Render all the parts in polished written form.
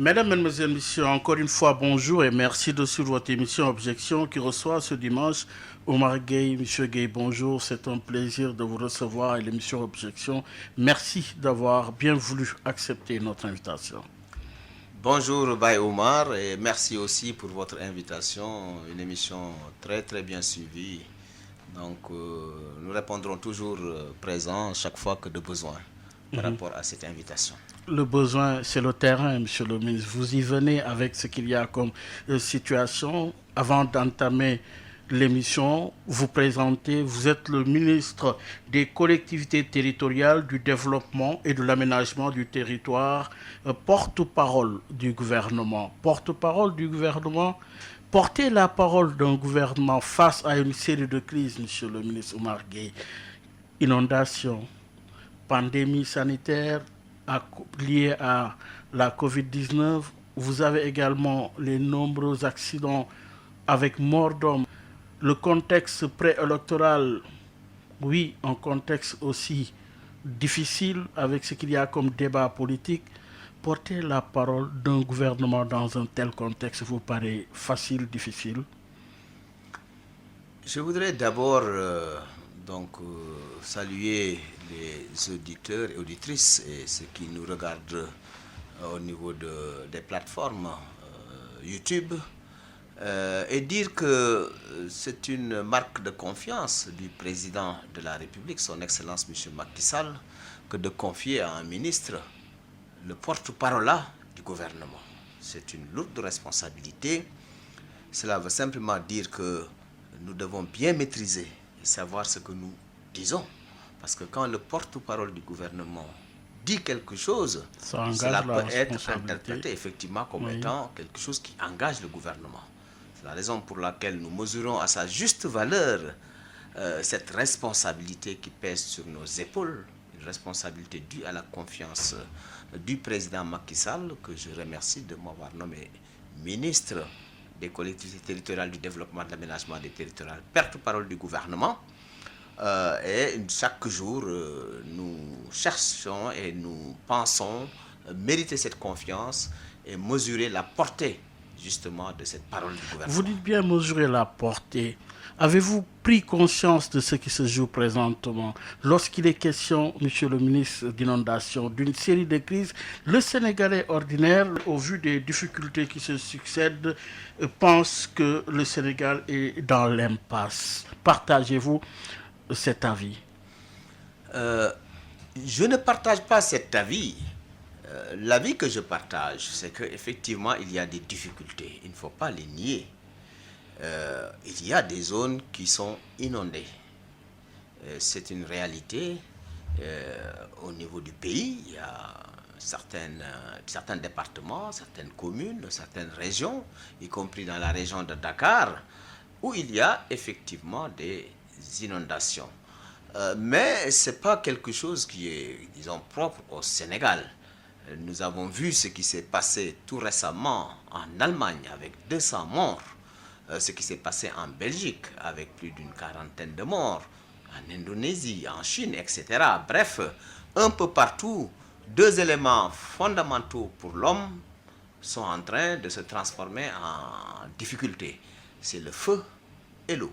Mesdames, Mesdemoiselles, Messieurs, encore une fois, bonjour et merci de suivre votre émission Objection qui reçoit ce dimanche Omar Gueye. Monsieur Gueye, bonjour, c'est un plaisir de vous recevoir à l'émission Objection. Merci d'avoir bien voulu accepter notre invitation. Bonjour Baye Omar et merci aussi pour votre invitation, une émission très très bien suivie. Donc nous répondrons toujours présents chaque fois que de besoin par rapport à cette invitation. Le besoin, c'est le terrain, monsieur le ministre. Vous y venez avec ce qu'il y a comme situation. Avant d'entamer l'émission, vous présentez, vous êtes le ministre des collectivités territoriales, du développement et de l'aménagement du territoire, porte-parole du gouvernement. Porte-parole du gouvernement, porter la parole d'un gouvernement face à une série de crises, monsieur le ministre Omar Gueye. Inondations, pandémie sanitaire liée à la Covid-19. Vous avez également les nombreux accidents avec mort d'hommes. Le contexte préélectoral, oui, un contexte aussi difficile avec ce qu'il y a comme débat politique. Porter la parole d'un gouvernement dans un tel contexte vous paraît facile, difficile? Je voudrais d'abord saluer les auditeurs et auditrices et ceux qui nous regardent au niveau des plateformes YouTube et dire que c'est une marque de confiance du président de la République, son Excellence M. Macky Sall, que de confier à un ministre le porte-parole du gouvernement. C'est une lourde responsabilité. Cela veut simplement dire que nous devons bien maîtriser et savoir ce que nous disons. Parce que quand le porte-parole du gouvernement dit quelque chose, cela peut être interprété effectivement comme étant quelque chose qui engage le gouvernement. C'est la raison pour laquelle nous mesurons à sa juste valeur cette responsabilité qui pèse sur nos épaules, une responsabilité due à la confiance du président Macky Sall, que je remercie de m'avoir nommé ministre des collectivités territoriales, du développement, de l'aménagement des territoires, porte-parole du gouvernement. Et chaque jour, nous cherchons et nous pensons mériter cette confiance et mesurer la portée justement de cette parole du gouvernement. Vous dites bien mesurer la portée. Avez-vous pris conscience de ce qui se joue présentement? Lorsqu'il est question, monsieur le ministre, d'inondation, d'une série de crises, le Sénégalais ordinaire, au vu des difficultés qui se succèdent, pense que le Sénégal est dans l'impasse. Partagez-vous cet avis? Je ne partage pas cet avis. L'avis que je partage, c'est qu'effectivement, il y a des difficultés. Il ne faut pas les nier. Il y a des zones qui sont inondées. C'est une réalité. Au niveau du pays, il y a certains départements, certaines communes, certaines régions, y compris dans la région de Dakar, où il y a effectivement des inondations. Mais ce n'est pas quelque chose qui est, disons, propre au Sénégal. Nous avons vu ce qui s'est passé tout récemment en Allemagne avec 200 morts, ce qui s'est passé en Belgique avec plus d'une quarantaine de morts, en Indonésie, en Chine, etc. Bref, un peu partout, deux éléments fondamentaux pour l'homme sont en train de se transformer en difficulté. C'est le feu et l'eau.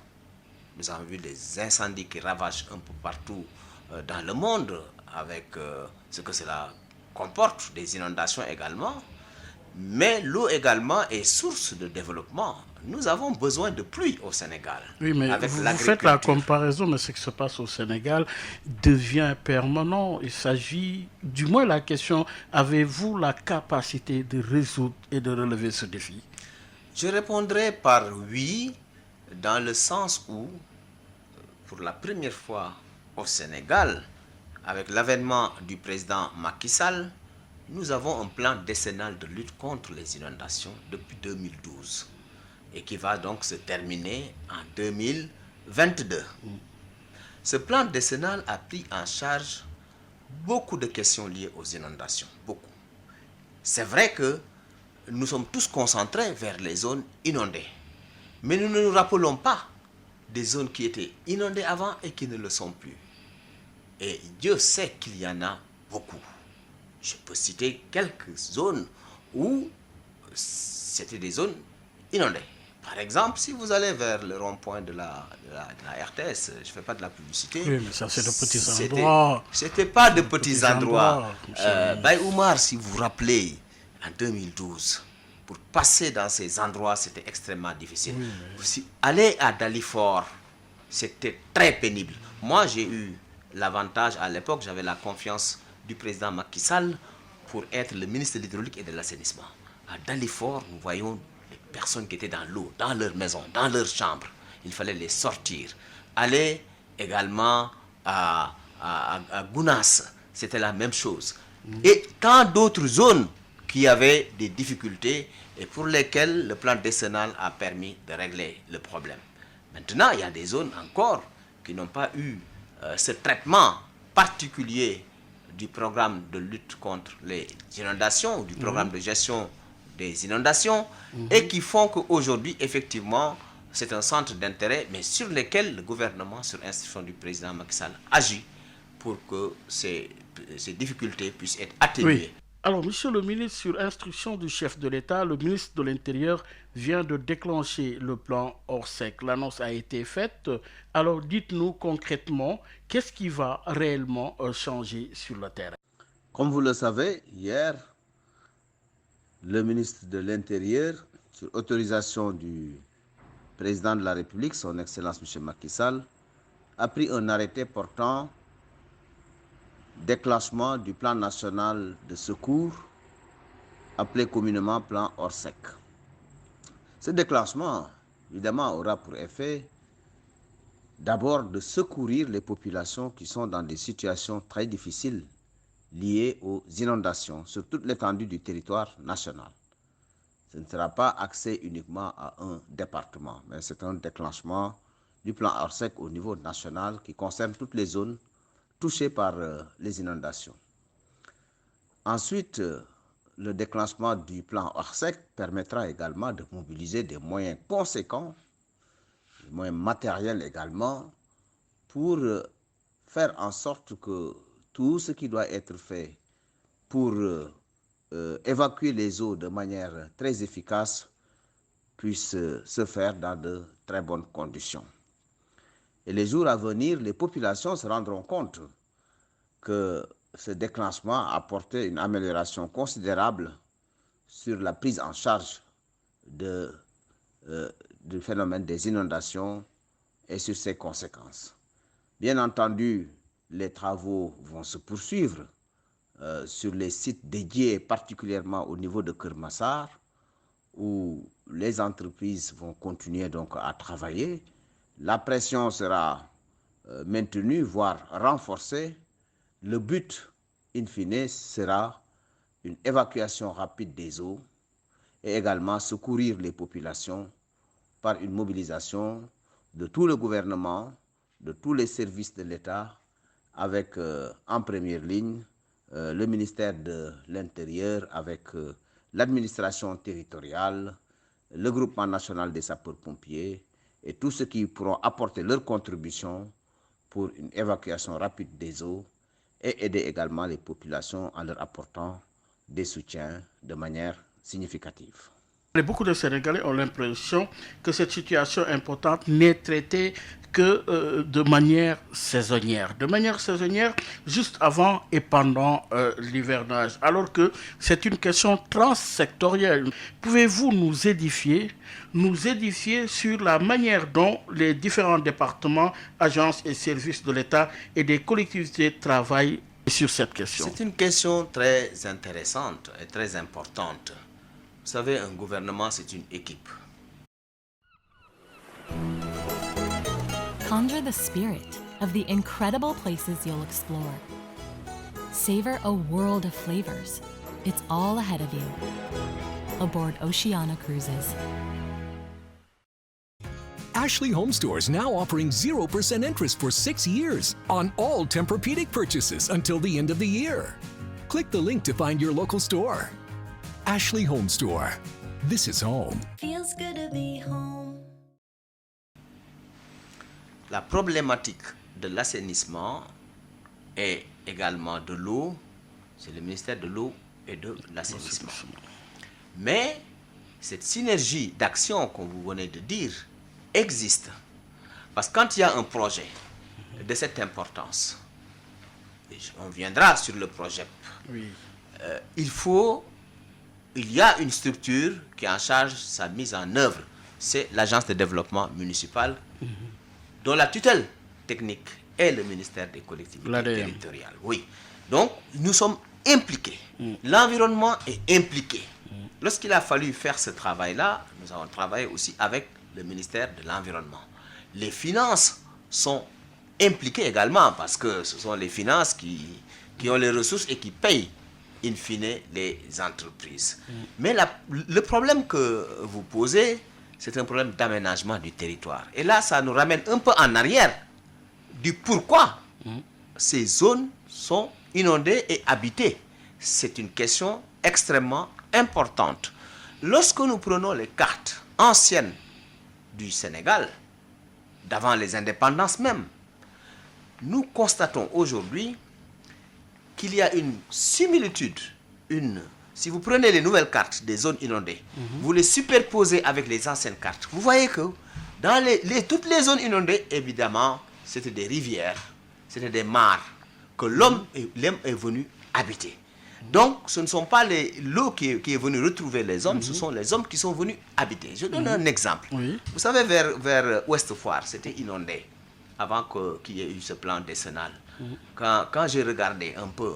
Nous avons vu des incendies qui ravagent un peu partout dans le monde avec ce que cela comporte, des inondations également. Mais l'eau également est source de développement. Nous avons besoin de pluie au Sénégal. Oui, mais vous faites la comparaison, mais ce qui se passe au Sénégal devient permanent. Il s'agit, du moins la question, avez-vous la capacité de résoudre et de relever ce défi? Je répondrai par oui, dans le sens où, pour la première fois au Sénégal, avec l'avènement du président Macky Sall, nous avons un plan décennal de lutte contre les inondations depuis 2012 et qui va donc se terminer en 2022. Ce plan décennal a pris en charge beaucoup de questions liées aux inondations, beaucoup. C'est vrai que nous sommes tous concentrés vers les zones inondées, mais nous ne nous rappelons pas des zones qui étaient inondées avant et qui ne le sont plus. Et Dieu sait qu'il y en a beaucoup. Je peux citer quelques zones où c'était des zones inondées. Par exemple, si vous allez vers le rond-point de la RTS, je ne fais pas de la publicité. Oui, mais ça, c'est de petits endroits. C'était pas de petits endroits. Monsieur Oumar, si vous vous rappelez, en 2012, pour passer dans ces endroits, c'était extrêmement difficile. Oui, aller à Dalifort, c'était très pénible. Moi, j'ai eu l'avantage, à l'époque, j'avais la confiance du président Macky Sall pour être le ministre de l'Hydraulique et de l'Assainissement. À Dalifort, nous voyons les personnes qui étaient dans l'eau, dans leur maison, dans leur chambre. Il fallait les sortir. Aller également à Gounas, c'était la même chose. Et tant d'autres zones qui avaient des difficultés et pour lesquelles le plan décennal a permis de régler le problème. Maintenant, il y a des zones encore qui n'ont pas eu ce traitement particulier du programme de lutte contre les inondations, du programme de gestion des inondations, et qui font qu'aujourd'hui, effectivement, c'est un centre d'intérêt, mais sur lequel le gouvernement, sur instruction du président Macky Sall, agit pour que ces difficultés puissent être atténuées. Oui. Alors, monsieur le ministre, sur instruction du chef de l'État, le ministre de l'Intérieur vient de déclencher le plan Orsec. L'annonce a été faite. Alors, dites-nous concrètement, qu'est-ce qui va réellement changer sur le terrain? Comme vous le savez, hier, le ministre de l'Intérieur, sur autorisation du président de la République, son Excellence M. Macky Sall, a pris un arrêté portant déclenchement du plan national de secours, appelé communément plan Orsec. Ce déclenchement, évidemment, aura pour effet d'abord de secourir les populations qui sont dans des situations très difficiles liées aux inondations sur toute l'étendue du territoire national. Ce ne sera pas axé uniquement à un département, mais c'est un déclenchement du plan Orsec au niveau national qui concerne toutes les zones touchées par les inondations. Ensuite, le déclenchement du plan Orsec permettra également de mobiliser des moyens conséquents, des moyens matériels également, pour faire en sorte que tout ce qui doit être fait pour évacuer les eaux de manière très efficace puisse se faire dans de très bonnes conditions. Et les jours à venir, les populations se rendront compte que ce déclenchement a apporté une amélioration considérable sur la prise en charge du phénomène des inondations et sur ses conséquences. Bien entendu, les travaux vont se poursuivre sur les sites dédiés, particulièrement au niveau de Kermassar, où les entreprises vont continuer donc à travailler. La pression sera maintenue, voire renforcée. Le but, in fine, sera une évacuation rapide des eaux et également secourir les populations par une mobilisation de tout le gouvernement, de tous les services de l'État, avec en première ligne le ministère de l'Intérieur, avec l'administration territoriale, le groupement national des sapeurs-pompiers et tous ceux qui pourront apporter leur contribution pour une évacuation rapide des eaux et aider également les populations en leur apportant des soutiens de manière significative. Beaucoup de Sénégalais ont l'impression que cette situation importante n'est traitée que de manière saisonnière. De manière saisonnière, juste avant et pendant l'hivernage. Alors que c'est une question transsectorielle. Pouvez-vous nous édifier sur la manière dont les différents départements, agences et services de l'État et des collectivités travaillent sur cette question? C'est une question très intéressante et très importante. Vous savez, un gouvernement, c'est une équipe. Conjure the spirit of the incredible places you'll explore. Savor a world of flavors. It's all ahead of you. Aboard Oceania Cruises. Ashley Home Stores now offering 0% interest for 6 years on all Tempur-Pedic purchases until the end of the year. Click the link to find your local store. Ashley Home Store. This is home. Feels good to be home. La problématique de l'assainissement et également de l'eau, c'est le ministère de l'eau et de l'assainissement. Mais cette synergie d'action que vous venez de dire existe. Parce que quand il y a un projet de cette importance, et on viendra sur le projet, Oui. il y a une structure qui est en charge de sa mise en œuvre. C'est l'agence de développement municipal, dont la tutelle technique est le ministère des collectivités L'ADM. territoriales. Oui. Donc, nous sommes impliqués. L'environnement est impliqué. Lorsqu'il a fallu faire ce travail-là, nous avons travaillé aussi avec le ministère de l'Environnement. Les finances sont impliquées également, parce que ce sont les finances qui ont les ressources et qui payent in fine les entreprises. Mais le problème que vous posez, c'est un problème d'aménagement du territoire. Et là, ça nous ramène un peu en arrière du pourquoi ces zones sont inondées et habitées. C'est une question extrêmement importante. Lorsque nous prenons les cartes anciennes du Sénégal, d'avant les indépendances même, nous constatons aujourd'hui qu'il y a une similitude. Si vous prenez les nouvelles cartes des zones inondées, vous les superposez avec les anciennes cartes, vous voyez que dans toutes les zones inondées, évidemment, c'était des rivières, c'était des mares que l'homme est venu habiter. Donc, ce ne sont pas l'eau qui est venue retrouver les hommes, ce sont les hommes qui sont venus habiter. Je donne un exemple. Oui. Vous savez, vers Ouest Foire, c'était inondé avant qu'il y ait eu ce plan décennal. Quand j'ai regardé un peu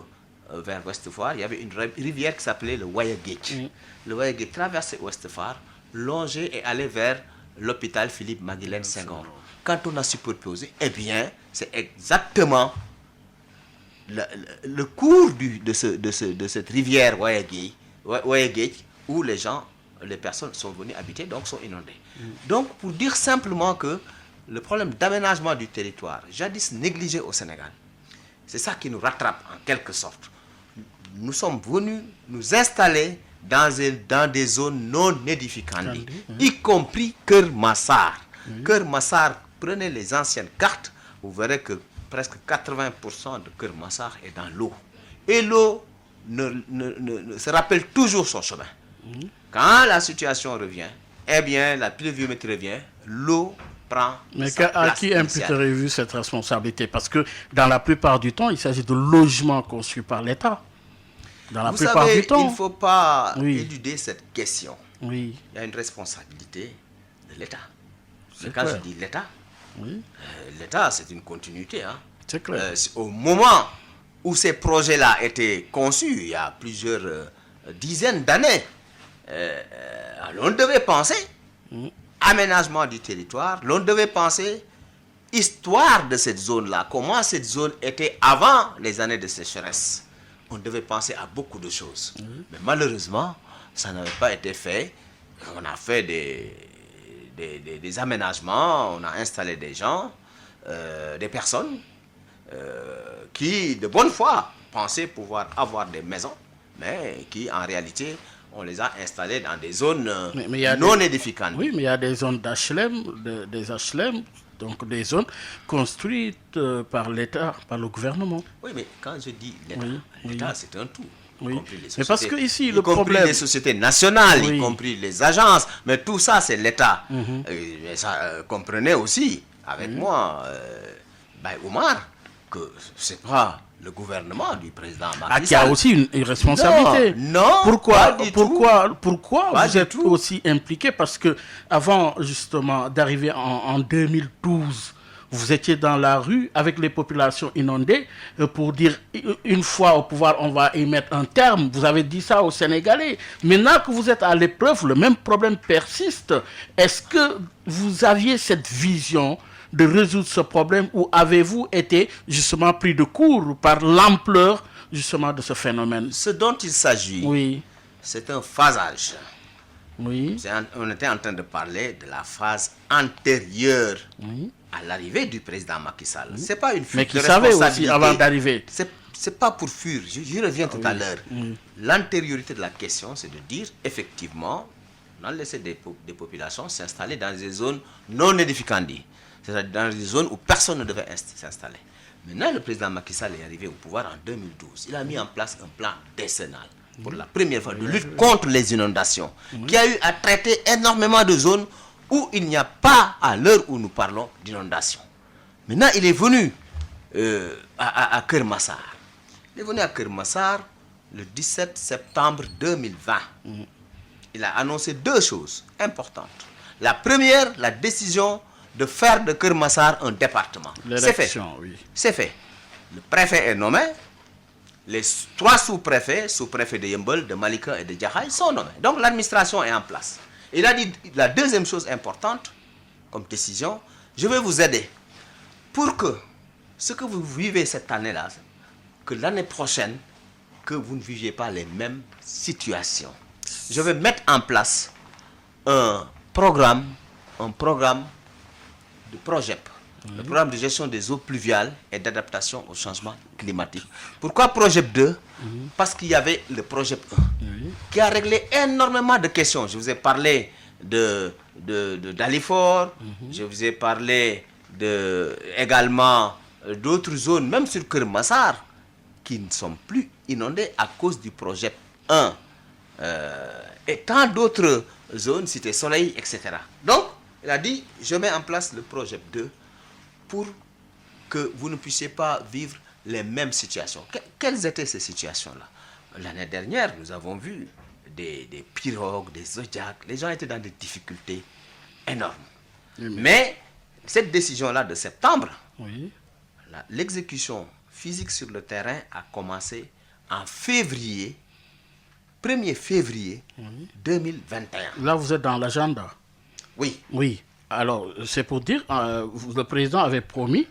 vers Ouest Foire, il y avait une rivière qui s'appelait le Wayagate. Le Wayagate traversait Ouest Foire, longeait et allait vers l'hôpital Philippe Maguilène Senghor. Quand on a superposé, eh bien, c'est exactement le cours de cette rivière Wayagate où les personnes sont venues habiter, donc sont inondées. Donc, pour dire simplement que le problème d'aménagement du territoire, jadis négligé au Sénégal, c'est ça qui nous rattrape en quelque sorte. Nous sommes venus nous installer dans des zones non édificantes, y compris Keur Massar. Keur Massar, prenez les anciennes cartes, vous verrez que presque 80% de Keur Massar est dans l'eau. Et l'eau ne se rappelle toujours son chemin. Quand la situation revient, eh bien, la pluviométrie revient, l'eau prend Mais sa à place qui initiale. imputerez-vous cette responsabilité? Parce que dans la plupart du temps, il s'agit de logements construits par l'État. Dans la Vous plupart savez, du temps. il ne faut pas Oui. éluder cette question. Oui, Il y a une responsabilité de l'État. C'est Mais quand clair. je dis l'État, oui, l'État, c'est une continuité. Hein. c'est clair. Au moment où ces projets-là étaient conçus, il y a plusieurs dizaines d'années, on devait penser aménagement du territoire, l'on devait penser histoire de cette zone-là, comment cette zone était avant les années de sécheresse. On devait penser à beaucoup de choses. Mais malheureusement, ça n'avait pas été fait. On a fait des aménagements, on a installé des gens, des personnes qui, de bonne foi, pensaient pouvoir avoir des maisons, mais qui, en réalité, on les a installés dans des zones Mais il y a non édificantes. Oui, mais il y a des zones d'HLM, des HLM, donc des zones construites par l'État, par le gouvernement. Oui, mais quand je dis l'État, Oui, l'État oui. c'est un tout. Y Oui. compris les Mais parce sociétés- que ici, y le compris problème- les sociétés nationales, Oui. y compris les agences, mais tout ça, c'est l'État. Mais ça, comprenez aussi, avec moi, Oumar, que c'est pas le gouvernement du président Macky Qui a Sall. aussi une responsabilité. Non, Pourquoi, pas du pourquoi Pas vous du êtes tout. aussi impliqué? Parce que avant justement d'arriver en 2012, vous étiez dans la rue avec les populations inondées pour dire une fois au pouvoir, on va y mettre un terme. Vous avez dit ça aux Sénégalais. Maintenant que vous êtes à l'épreuve, le même problème persiste. Est-ce que vous aviez cette vision de résoudre ce problème ou avez-vous été justement pris de court par l'ampleur justement de ce phénomène? Ce dont il s'agit, Oui, c'est un phasage. oui, On était en train de parler de la phase antérieure à l'arrivée du président Macky Sall. C'est pas une fuite mais qui de savait aussi responsabilité. avant d'arriver. C'est pas pour fuir, j'y reviens tout à l'heure. L'antériorité de la question, c'est de dire, effectivement, on a laissé des populations s'installer dans des zones non édificantes, c'est-à-dire dans des zones où personne ne devait s'installer. Maintenant, le président Macky Sall est arrivé au pouvoir en 2012. Il a mis en place un plan décennal. pour la première fois, de lutte contre les inondations, qui a eu à traiter énormément de zones où il n'y a pas, à l'heure où nous parlons, d'inondation. Maintenant, il est venu à Keur Massar. Il est venu à Keur Massar le 17 septembre 2020. Il a annoncé deux choses importantes. La première, la décision de faire de Keur Massar un département. C'est fait. Oui. C'est fait. Le préfet est nommé. Les trois sous-préfets, sous-préfets de Yeumbeul, de Malika et de Jaxaay, sont nommés. Donc l'administration est en place. Il a dit la deuxième chose importante comme décision, je vais vous aider pour que ce que vous vivez cette année-là, que l'année prochaine, que vous ne viviez pas les mêmes situations. Je vais mettre en place un programme de PROGEP, le programme de gestion des eaux pluviales et d'adaptation au changement climatique. Pourquoi PROGEP 2? Parce qu'il y avait le PROGEP 1 qui a réglé énormément de questions. Je vous ai parlé d'Alifor, je vous ai parlé également d'autres zones, même sur Keur Massar, qui ne sont plus inondées à cause du PROGEP 1. Et tant d'autres zones, Cité Soleil, etc. Donc, il a dit, je mets en place le PROGEP 2 pour que vous ne puissiez pas vivre les mêmes situations. Quelles étaient ces situations-là? L'année dernière, nous avons vu des pirogues, des zodiacs. Les gens étaient dans des difficultés énormes. Mais cette décision-là de septembre, l'exécution physique sur le terrain a commencé en février, 1er février 2021. Là, vous êtes dans l'agenda. Oui. Oui. Alors, c'est pour dire, le président avait promis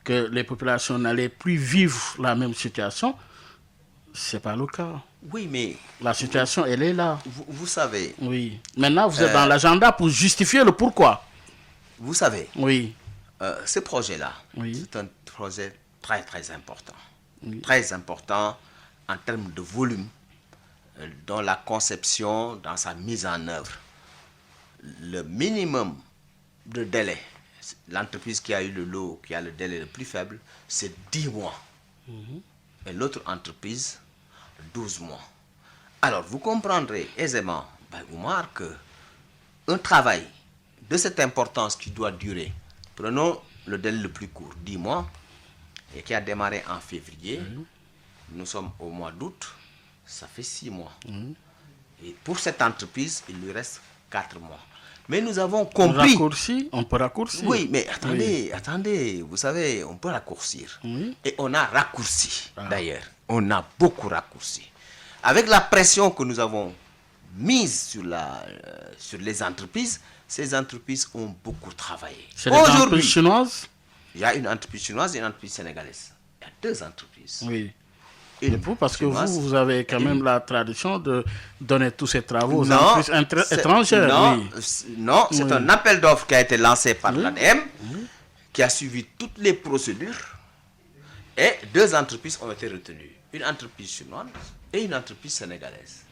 que les populations n'allaient plus vivre la même situation. Ce n'est pas le cas. Oui, mais... La situation, elle est là. Vous savez... Oui. Maintenant, vous êtes dans l'agenda pour justifier le pourquoi. Vous savez... Oui. Ce projet-là, c'est un projet très, très important. Très important en termes de volume, dans la conception, dans sa mise en œuvre. Le minimum de délai, l'entreprise qui a eu le lot, qui a le délai le plus faible, c'est 10 mois. Et l'autre entreprise, 12 mois. Alors, vous comprendrez aisément, Oumar, qu'un travail de cette importance qui doit durer, prenons le délai le plus court, 10 mois, et qui a démarré en février, nous sommes au mois d'août, ça fait 6 mois. Et pour cette entreprise, il lui reste 4 mois. Mais nous avons compris... On peut raccourcir. Oui, mais attendez, vous savez, on peut raccourcir. Et on a raccourci, d'ailleurs. On a beaucoup raccourci. Avec la pression que nous avons mise sur les entreprises, ces entreprises ont beaucoup travaillé. C'est des entreprises chinoises? Il y a une entreprise chinoise et une entreprise sénégalaise. Il y a deux entreprises. Oui. Et vous, parce que vous avez quand même la tradition de donner tous ces travaux aux entreprises étrangères. Non, c'est un appel d'offres qui a été lancé par l'ADM, qui a suivi toutes les procédures, et deux entreprises ont été retenues. Une entreprise chinoise et une entreprise sénégalaise.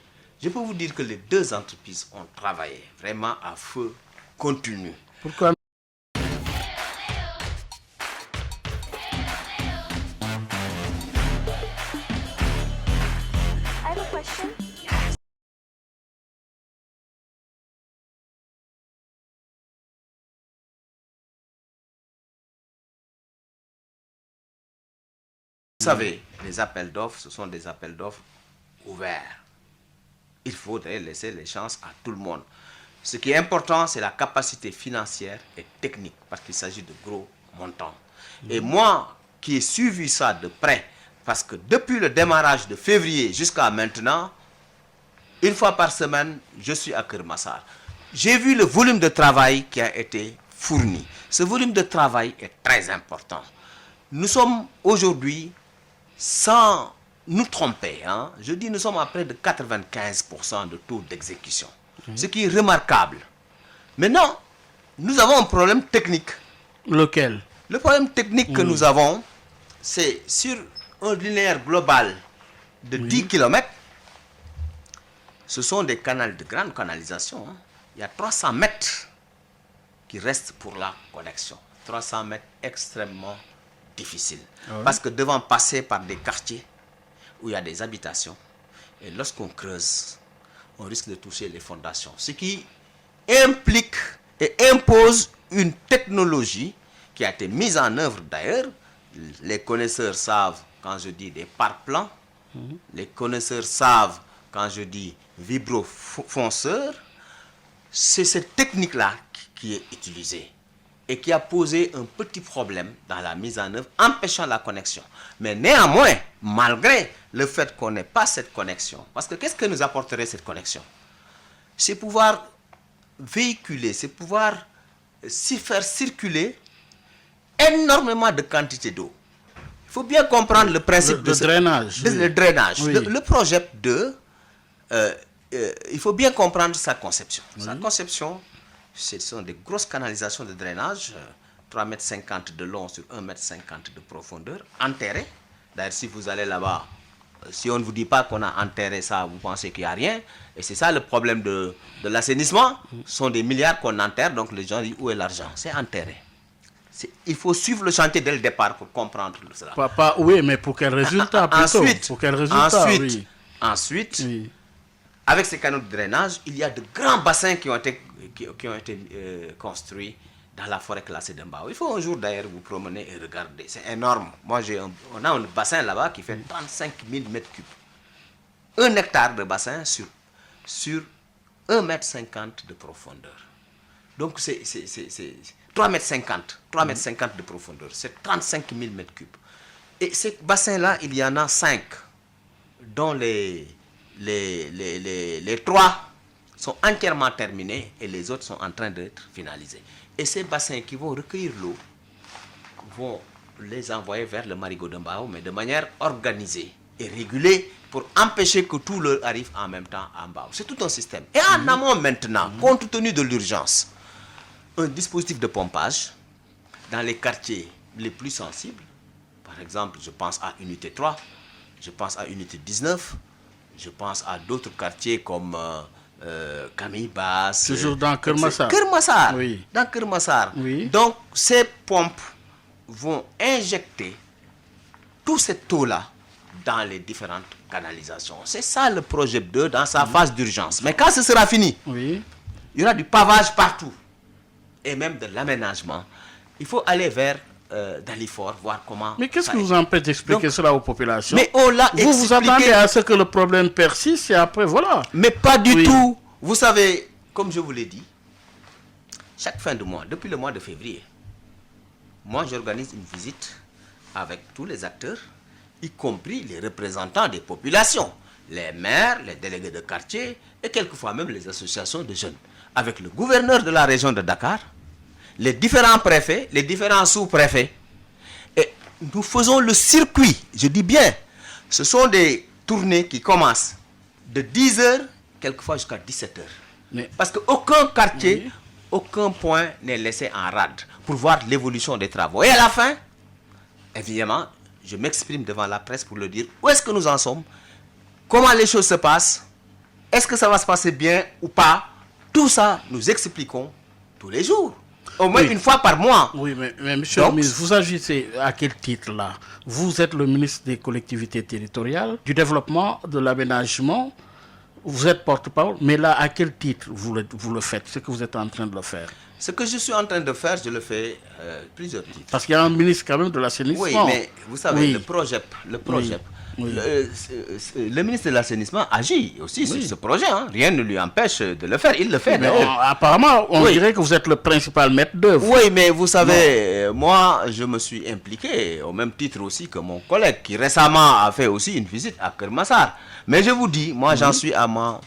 Je peux vous dire que les deux entreprises ont travaillé vraiment à feu continu. Pourquoi? Vous savez, les appels d'offres, ce sont des appels d'offres ouverts. Il faudrait laisser les chances à tout le monde. Ce qui est important, c'est la capacité financière et technique, parce qu'il s'agit de gros montants. Et moi, qui ai suivi ça de près, parce que depuis le démarrage de février jusqu'à maintenant, une fois par semaine, je suis à Keur Massar. J'ai vu le volume de travail qui a été fourni. Ce volume de travail est très important. Nous sommes aujourd'hui, sans nous tromper, je dis nous sommes à près de 95% de taux d'exécution, ce qui est remarquable. Maintenant, nous avons un problème technique. Lequel? Le problème technique que nous avons, c'est sur un linéaire global de 10 km, ce sont des canaux de grande canalisation. Il y a 300 mètres qui restent pour la connexion. 300 mètres extrêmement difficiles. Parce que devant passer par des quartiers où il y a des habitations, Et lorsqu'on creuse, on risque de toucher les fondations. Ce qui implique et impose une technologie qui a été mise en œuvre d'ailleurs. Les connaisseurs savent quand je dis des pare-plans. Les connaisseurs savent quand je dis vibrofonceur. C'est cette technique-là qui est utilisée et qui a posé un petit problème dans la mise en œuvre, empêchant la connexion. Mais néanmoins, malgré le fait qu'on n'ait pas cette connexion, parce que qu'est-ce que nous apporterait cette connexion? C'est pouvoir véhiculer, c'est pouvoir faire circuler énormément de quantité d'eau. Il faut bien comprendre le principe de drainage. Le drainage. Oui. Le projet 2, il faut bien comprendre sa conception. Sa conception, ce sont des grosses canalisations de drainage, 3,50 m de long sur 1,50 m de profondeur, enterrées. D'ailleurs, si vous allez là-bas, si on ne vous dit pas qu'on a enterré ça, vous pensez qu'il n'y a rien. Et c'est ça le problème de l'assainissement. Ce sont des milliards qu'on enterre, donc les gens disent où est l'argent? C'est enterré. Il faut suivre le chantier dès le départ pour comprendre cela. Oui, mais pour quel résultat plutôt? Pour quel résultat, ensuite oui. Avec ces canaux de drainage, il y a de grands bassins qui ont été construits dans la forêt classée de Mbao. Il faut un jour d'ailleurs vous promener et regarder. C'est énorme. On a un bassin là-bas qui fait 35 000 m3. 1 hectare de bassin sur 1,50 m de profondeur. Donc c'est 3,50 m de profondeur. C'est 35 000 m3. Et ces bassins-là, il y en a 5, dont les 3 sont entièrement terminés et les autres sont en train d'être finalisés. Et ces bassins qui vont recueillir l'eau vont les envoyer vers le marigot de Mbao, mais de manière organisée et régulée pour empêcher que tout leur arrive en même temps à Mbao. C'est tout un système. Et en amont maintenant, compte tenu de l'urgence, un dispositif de pompage dans les quartiers les plus sensibles. Par exemple, je pense à Unité 3, je pense à Unité 19, je pense à d'autres quartiers comme Camille Basse. Toujours dans Keur Massar. Keur Massar. Oui. Dans Keur Massar. Oui. Donc, ces pompes vont injecter tout cette eau-là dans les différentes canalisations. C'est ça le projet 2 dans sa phase d'urgence. Mais quand ce sera fini, il y aura du pavage partout. Et même de l'aménagement. Il faut aller vers Dalifort, voir comment... Mais qu'est-ce que vous empêche d'expliquer cela aux populations? Mais on l'a expliqué. Vous attendez à ce que le problème persiste et après, voilà. Mais pas du tout. Vous savez, comme je vous l'ai dit, chaque fin de mois, depuis le mois de février, moi j'organise une visite avec tous les acteurs, y compris les représentants des populations, les maires, les délégués de quartier et quelquefois même les associations de jeunes, avec le gouverneur de la région de Dakar, les différents préfets, les différents sous-préfets. Et nous faisons le circuit, je dis bien, ce sont des tournées qui commencent de 10h, quelquefois jusqu'à 17h. Parce qu'aucun quartier, aucun point n'est laissé en rade pour voir l'évolution des travaux. Et à la fin, évidemment, je m'exprime devant la presse pour leur dire où est-ce que nous en sommes, comment les choses se passent, est-ce que ça va se passer bien ou pas. Tout ça, nous expliquons tous les jours. Au moins une fois par mois. Oui, mais monsieur le ministre, vous agissez à quel titre là? Vous êtes le ministre des collectivités territoriales, du développement, de l'aménagement. Vous êtes porte-parole, mais là, à quel titre vous le faites, ce que vous êtes en train de le faire? Ce que je suis en train de faire, je le fais plusieurs titres. Parce qu'il y a un ministre quand même de l'assainissement. Oui, mais vous savez, le projet, le ministre de l'assainissement agit aussi sur ce projet. Hein. Rien ne lui empêche de le faire. Il le fait. Apparemment, on dirait que vous êtes le principal maître d'œuvre. Oui, mais vous savez, moi, je me suis impliqué au même titre aussi que mon collègue qui récemment a fait aussi une visite à Keur Massar. Mais je vous dis, moi, j'en suis à ma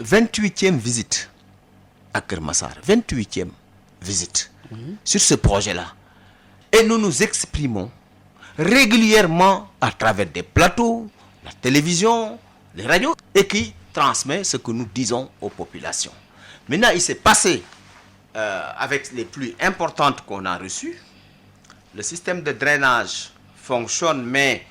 28e visite à Keur Massar. 28e visite sur ce projet-là. Et nous nous exprimons régulièrement à travers des plateaux, la télévision, les radios, et qui transmet ce que nous disons aux populations. Maintenant, il s'est passé avec les pluies importantes qu'on a reçues, le système de drainage fonctionne, mais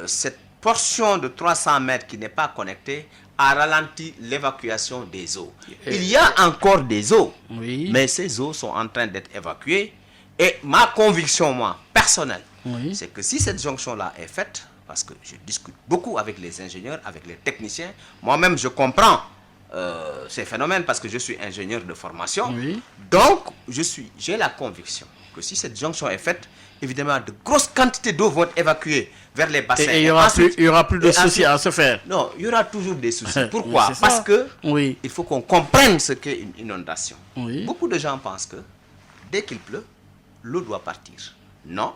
cette portion de 300 mètres qui n'est pas connectée a ralenti l'évacuation des eaux. Il y a encore des eaux, mais ces eaux sont en train d'être évacuées. Et ma conviction, moi, personnelle, c'est que si cette jonction-là est faite, parce que je discute beaucoup avec les ingénieurs, avec les techniciens. Moi-même, je comprends ces phénomènes parce que je suis ingénieur de formation. Oui. Donc, j'ai la conviction que si cette jonction est faite, évidemment, de grosses quantités d'eau vont être évacuées vers les bassins. Et il n'y aura plus de soucis à se faire. Non, il y aura toujours des soucis. Oui, Pourquoi? c'est ça. Parce que Oui. il faut qu'on comprenne ce qu'est une inondation. Oui. Beaucoup de gens pensent que dès qu'il pleut, l'eau doit partir. Non.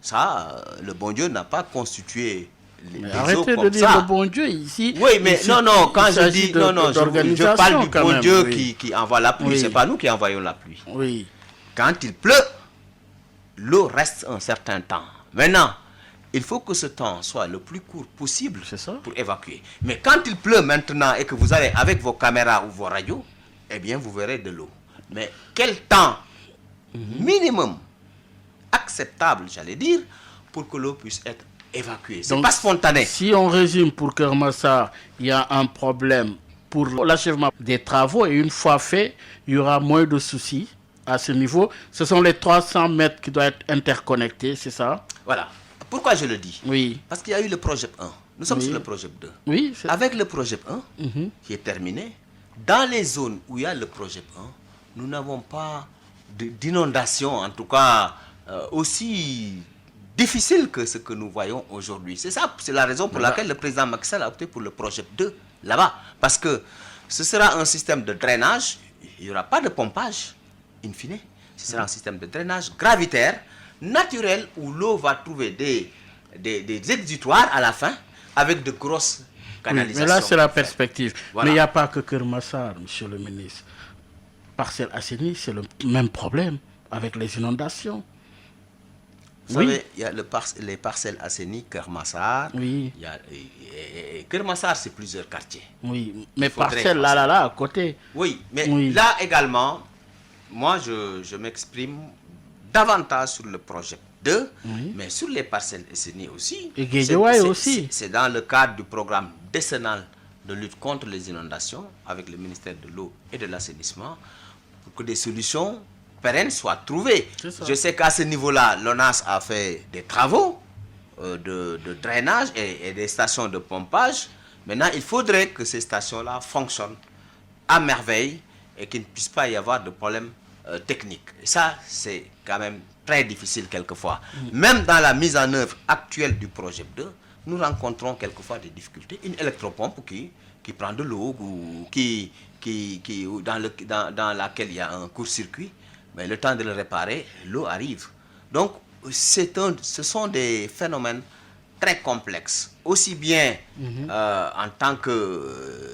Ça, le bon Dieu n'a pas constitué les eaux Arrêtez comme de dire ça. le bon Dieu ici. Oui, mais Ici, non, quand il je s'agit dis, je parle du quand bon même, Dieu oui. qui envoie la pluie, Oui. c'est pas nous qui envoyons la pluie. Oui. Quand il pleut, l'eau reste un certain temps. Maintenant, il faut que ce temps soit le plus court possible C'est ça. pour évacuer. Mais quand il pleut maintenant et que vous allez avec vos caméras ou vos radios, eh bien, vous verrez de l'eau. Mais quel temps minimum acceptable, j'allais dire, pour que l'eau puisse être évacuée? C'est Donc, pas spontané. Si on résume pour Kermassar, il y a un problème pour l'achèvement des travaux et une fois fait, il y aura moins de soucis à ce niveau. Ce sont les 300 mètres qui doivent être interconnectés, c'est ça? Voilà. Pourquoi je le dis? Oui. Parce qu'il y a eu le projet 1. Nous sommes Oui. sur le projet 2. Oui. Avec le projet 1, qui est terminé, dans les zones où il y a le projet 1, nous n'avons pas d'inondation, en tout cas aussi difficile que ce que nous voyons aujourd'hui. C'est ça, c'est la raison pour laquelle le président Macky Sall a opté pour le projet 2 là-bas. Parce que ce sera un système de drainage, il n'y aura pas de pompage, in fine. Ce sera un système de drainage gravitaire, naturel, où l'eau va trouver des exutoires à la fin, avec de grosses Oui, canalisations. mais là, c'est la perspective. Voilà. Mais il n'y a pas que Kermassar, monsieur le ministre. Parcelles Asseni, c'est le même problème avec les inondations. Vous savez, il y a les parcelles Asseni, Kermassar. Oui. Il y a, et Kermassar, c'est plusieurs quartiers. Oui, mais faudrait parcelles là, à côté. Oui, mais Oui. là également, moi, je m'exprime davantage sur le projet 2, mais sur les parcelles Asseni aussi. Et Guédiawaye aussi. C'est dans le cadre du programme décennal de lutte contre les inondations avec le ministère de l'eau et de l'assainissement pour que des solutions pérennes soient trouvées. C'est ça. Je sais qu'à ce niveau-là, l'ONAS a fait des travaux de drainage et des stations de pompage. Maintenant, il faudrait que ces stations-là fonctionnent à merveille et qu'il ne puisse pas y avoir de problèmes techniques. Et ça, c'est quand même très difficile quelquefois. Même dans la mise en œuvre actuelle du projet 2, nous rencontrons quelquefois des difficultés. Une électropompe qui prend de l'eau ou dans laquelle il y a un court-circuit, mais le temps de le réparer, l'eau arrive. Donc, ce sont des phénomènes très complexes, aussi bien en tant que,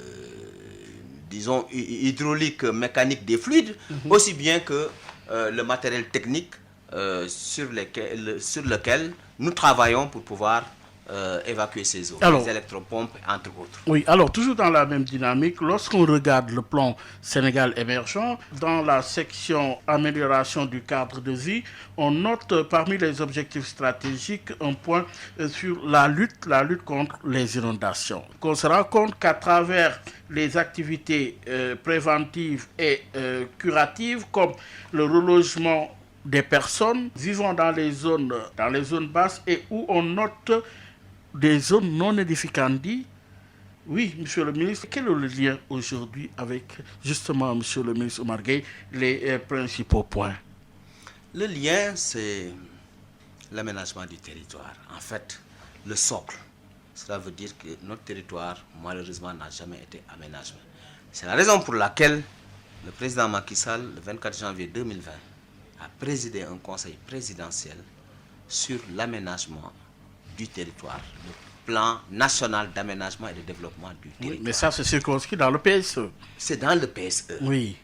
disons, hydraulique, mécanique des fluides, aussi bien que le matériel technique sur lequel nous travaillons pour pouvoir évacuer ces eaux, Alors, les électropompes, entre autres. Oui, alors toujours dans la même dynamique, lorsqu'on regarde le plan Sénégal émergent, dans la section amélioration du cadre de vie, on note parmi les objectifs stratégiques un point sur la lutte contre les inondations. On se rend compte qu'à travers les activités préventives et curatives, comme le relogement des personnes vivant dans les zones basses et où on note des zones non édificantes. Oui, monsieur le ministre, quel est le lien aujourd'hui avec, justement, monsieur le ministre Oumar Gueye, les principaux points? Le lien, c'est l'aménagement du territoire. En fait, le socle. Cela veut dire que notre territoire, malheureusement, n'a jamais été aménagé. C'est la raison pour laquelle le président Macky Sall, le 24 janvier 2020, a présidé un conseil présidentiel sur l'aménagement du territoire, le plan national d'aménagement et de développement du territoire. Oui, mais ça, c'est circonscrit dans le PSE. C'est dans le PSE. Oui.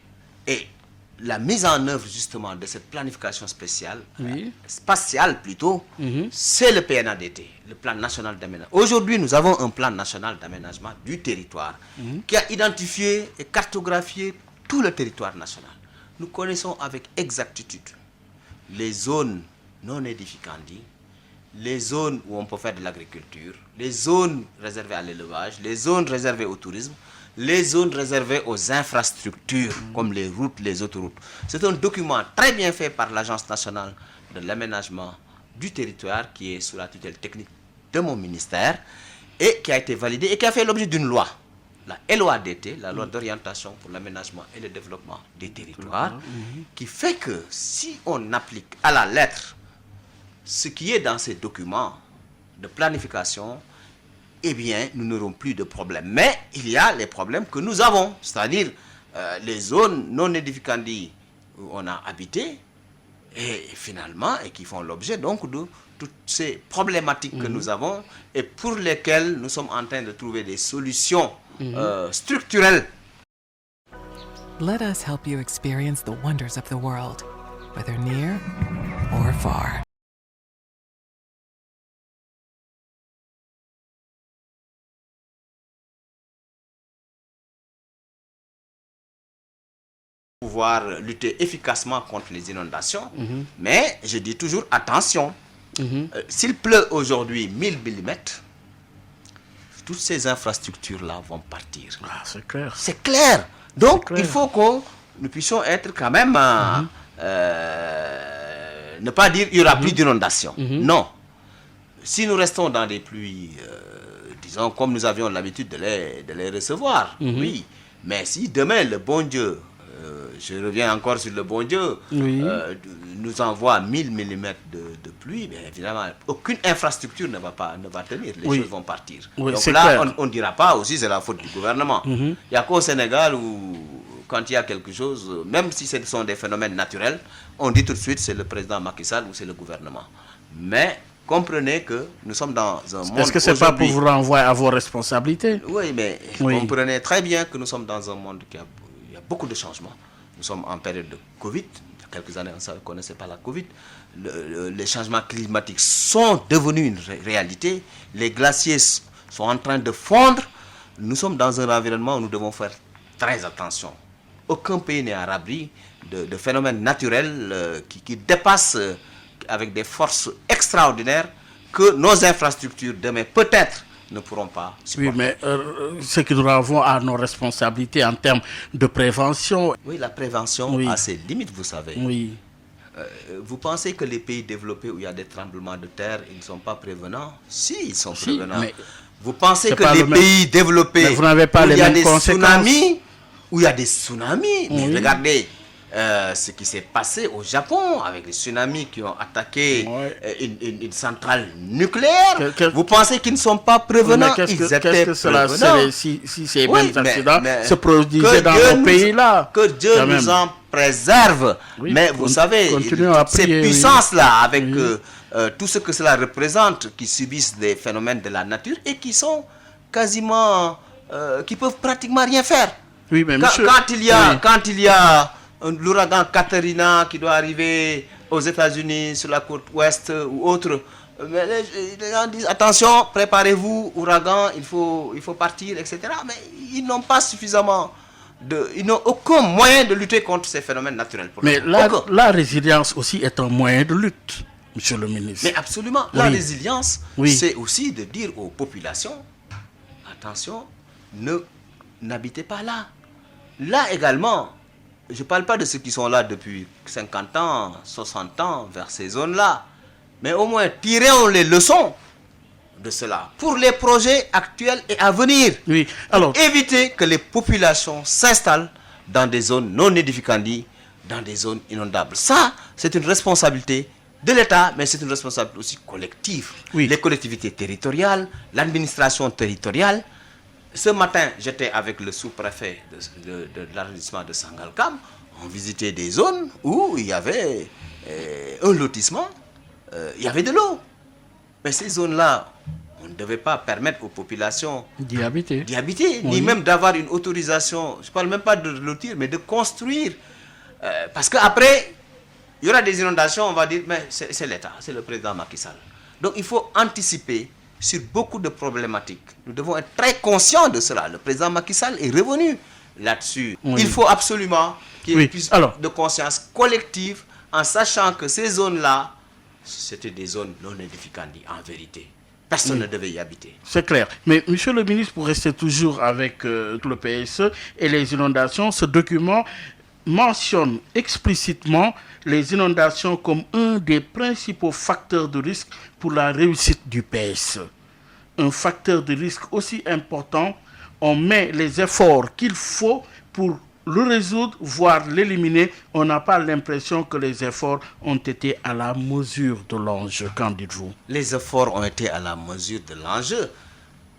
Et la mise en œuvre justement de cette planification spéciale, spatiale plutôt, Mhm. c'est le PNADT, le plan national d'aménagement. Aujourd'hui, nous avons un plan national d'aménagement du territoire qui a identifié et cartographié tout le territoire national. Nous connaissons avec exactitude les zones non édificantes, les zones où on peut faire de l'agriculture, les zones réservées à l'élevage, les zones réservées au tourisme, les zones réservées aux infrastructures, comme les routes, les autoroutes. C'est un document très bien fait par l'Agence nationale de l'aménagement du territoire qui est sous la tutelle technique de mon ministère et qui a été validée et qui a fait l'objet d'une loi. La LOADT, la loi d'orientation pour l'aménagement et le développement des territoires, qui fait que si on applique à la lettre ce qui est dans ces documents de planification, eh bien, nous n'aurons plus de problèmes. Mais il y a les problèmes que nous avons, c'est-à-dire les zones non édificantes où on a habité, et finalement, et qui font l'objet donc de toutes ces problématiques que nous avons et pour lesquelles nous sommes en train de trouver des solutions structurelles. Let us help you experience the wonders of the world, whether near or far. Pouvoir lutter efficacement contre les inondations, mais je dis toujours attention. S'il pleut aujourd'hui 1000 mm, toutes ces infrastructures-là vont partir. Ah, c'est clair. C'est clair. Donc, clair. il faut que nous puissions être quand même... ne pas dire qu'il n'y aura plus d'inondations. Non. Si nous restons dans des pluies, disons, comme nous avions l'habitude de les recevoir, oui. Mais si demain, le bon Dieu... je reviens encore sur le bon Dieu, nous envoie 1000 mm de pluie, mais évidemment, aucune infrastructure ne va tenir, les choses vont partir. Oui, donc là, on ne dira pas aussi c'est la faute du gouvernement. Il n'y a qu'au Sénégal où, quand il y a quelque chose, même si ce sont des phénomènes naturels, on dit tout de suite c'est le président Macky Sall ou c'est le gouvernement. Mais comprenez que nous sommes dans un monde... Est-ce que ce n'est pas pour vous renvoyer à vos responsabilités? Oui, mais comprenez très bien que nous sommes dans un monde qui a beaucoup de changements. Nous sommes en période de Covid. Il y a quelques années, on ne connaissait pas la Covid. Les changements climatiques sont devenus une réalité. Les glaciers sont en train de fondre. Nous sommes dans un environnement où nous devons faire très attention. Aucun pays n'est à l'abri de phénomènes naturels qui dépassent avec des forces extraordinaires que nos infrastructures demain peut-être ne pourront pas supporter. Oui, mais ce que nous avons à nos responsabilités en termes de prévention. Oui, la prévention a ses limites, vous savez. Oui. Vous pensez que les pays développés où il y a des tremblements de terre, ils ne sont pas prévenants? Si, ils sont prévenants. Mais vous pensez que les pays développés vous n'avez pas où les il y a mêmes des conséquences. tsunamis, mais regardez ce qui s'est passé au Japon avec les tsunamis qui ont attaqué une centrale nucléaire. Vous pensez qu'ils ne sont pas prévenants? Qu'est-ce que cela serait si ces mêmes accidents se produisaient dans nos pays-là? Que Dieu nous en préserve. Mais vous savez, ces puissances-là, avec tout ce que cela représente, qui subissent des phénomènes de la nature et qui sont quasiment... qui peuvent pratiquement rien faire. Oui, mais quand il y a l'ouragan Katrina qui doit arriver aux États-Unis sur la côte ouest ou autre, les gens disent attention, préparez-vous, ouragan, il faut partir, etc. Mais ils n'ont pas suffisamment ils n'ont aucun moyen de lutter contre ces phénomènes naturels. Mais la résilience aussi est un moyen de lutte, monsieur le ministre. Mais absolument, la résilience, c'est aussi de dire aux populations attention, n'habitez pas là. Là également, je ne parle pas de ceux qui sont là depuis 50 ans, 60 ans, vers ces zones-là. Mais au moins, tirons les leçons de cela pour les projets actuels et à venir. Oui. Alors, éviter que les populations s'installent dans des zones non édificantes, dans des zones inondables. Ça, c'est une responsabilité de l'État, mais c'est une responsabilité aussi collective. Oui. Les collectivités territoriales, l'administration territoriale. Ce matin, j'étais avec le sous-préfet de l'arrondissement de Sangalkam. On visitait des zones où il y avait un lotissement, il y avait de l'eau. Mais ces zones-là, on ne devait pas permettre aux populations d'y habiter, ni même d'avoir une autorisation. Je ne parle même pas de lotir, mais de construire. Parce qu'après, il y aura des inondations, on va dire, mais c'est l'État, c'est le président Macky Sall. Donc il faut anticiper sur beaucoup de problématiques. Nous devons être très conscients de cela. Le président Macky Sall est revenu là-dessus. Oui. Il faut absolument qu'il y ait plus de conscience collective en sachant que ces zones-là, c'était des zones non édificantes en vérité. Personne ne devait y habiter. C'est clair. Mais monsieur le ministre, pour rester toujours avec le PSE et les inondations, ce document mentionne explicitement les inondations comme un des principaux facteurs de risque pour la réussite du PSE. un facteur de risque aussi important, on met les efforts qu'il faut pour le résoudre, voire l'éliminer. On n'a pas l'impression que les efforts ont été à la mesure de l'enjeu. Qu'en dites-vous? Les efforts ont été à la mesure de l'enjeu.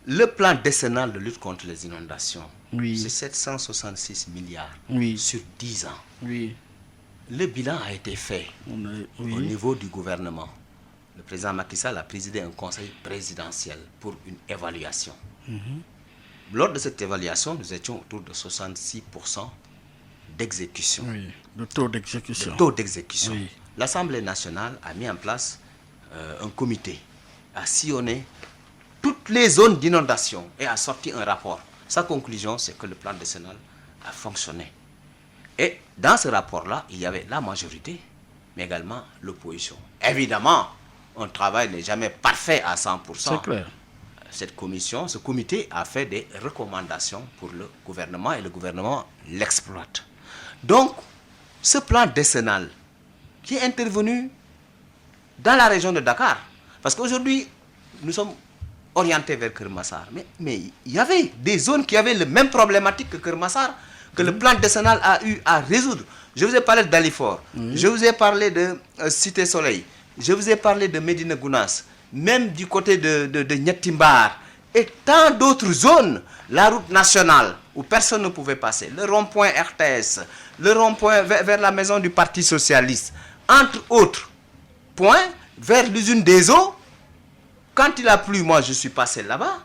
Le plan décennal de lutte contre les inondations, Oui. c'est 766 milliards Oui. sur 10 ans. Oui. Le bilan a été fait au niveau du gouvernement. Le président Macky Sall a présidé un conseil présidentiel pour une évaluation. Lors de cette évaluation, nous étions autour de 66% d'exécution. Oui. Le taux d'exécution. Le taux d'exécution. Oui. L'Assemblée nationale a mis en place un comité, a sillonné toutes les zones d'inondation et a sorti un rapport. Sa conclusion, c'est que le plan décennal a fonctionné. Et dans ce rapport-là, il y avait la majorité, mais également l'opposition. Évidemment, un travail n'est jamais parfait à 100%. C'est clair. Cette commission, ce comité a fait des recommandations pour le gouvernement et le gouvernement l'exploite. Donc, ce plan décennal qui est intervenu dans la région de Dakar, parce qu'aujourd'hui, nous sommes orientés vers Kermassar, mais il y avait des zones qui avaient la même problématique que Kermassar, que le plan décennal a eu à résoudre. Je vous ai parlé de Dalifort, je vous ai parlé de Cité Soleil, je vous ai parlé de Médina Gounass, même du côté de Nyatimbar, et tant d'autres zones, la route nationale où personne ne pouvait passer, le rond-point RTS, le rond-point vers la maison du Parti Socialiste, entre autres points, vers l'usine des eaux. Quand il a plu, moi je suis passé là-bas,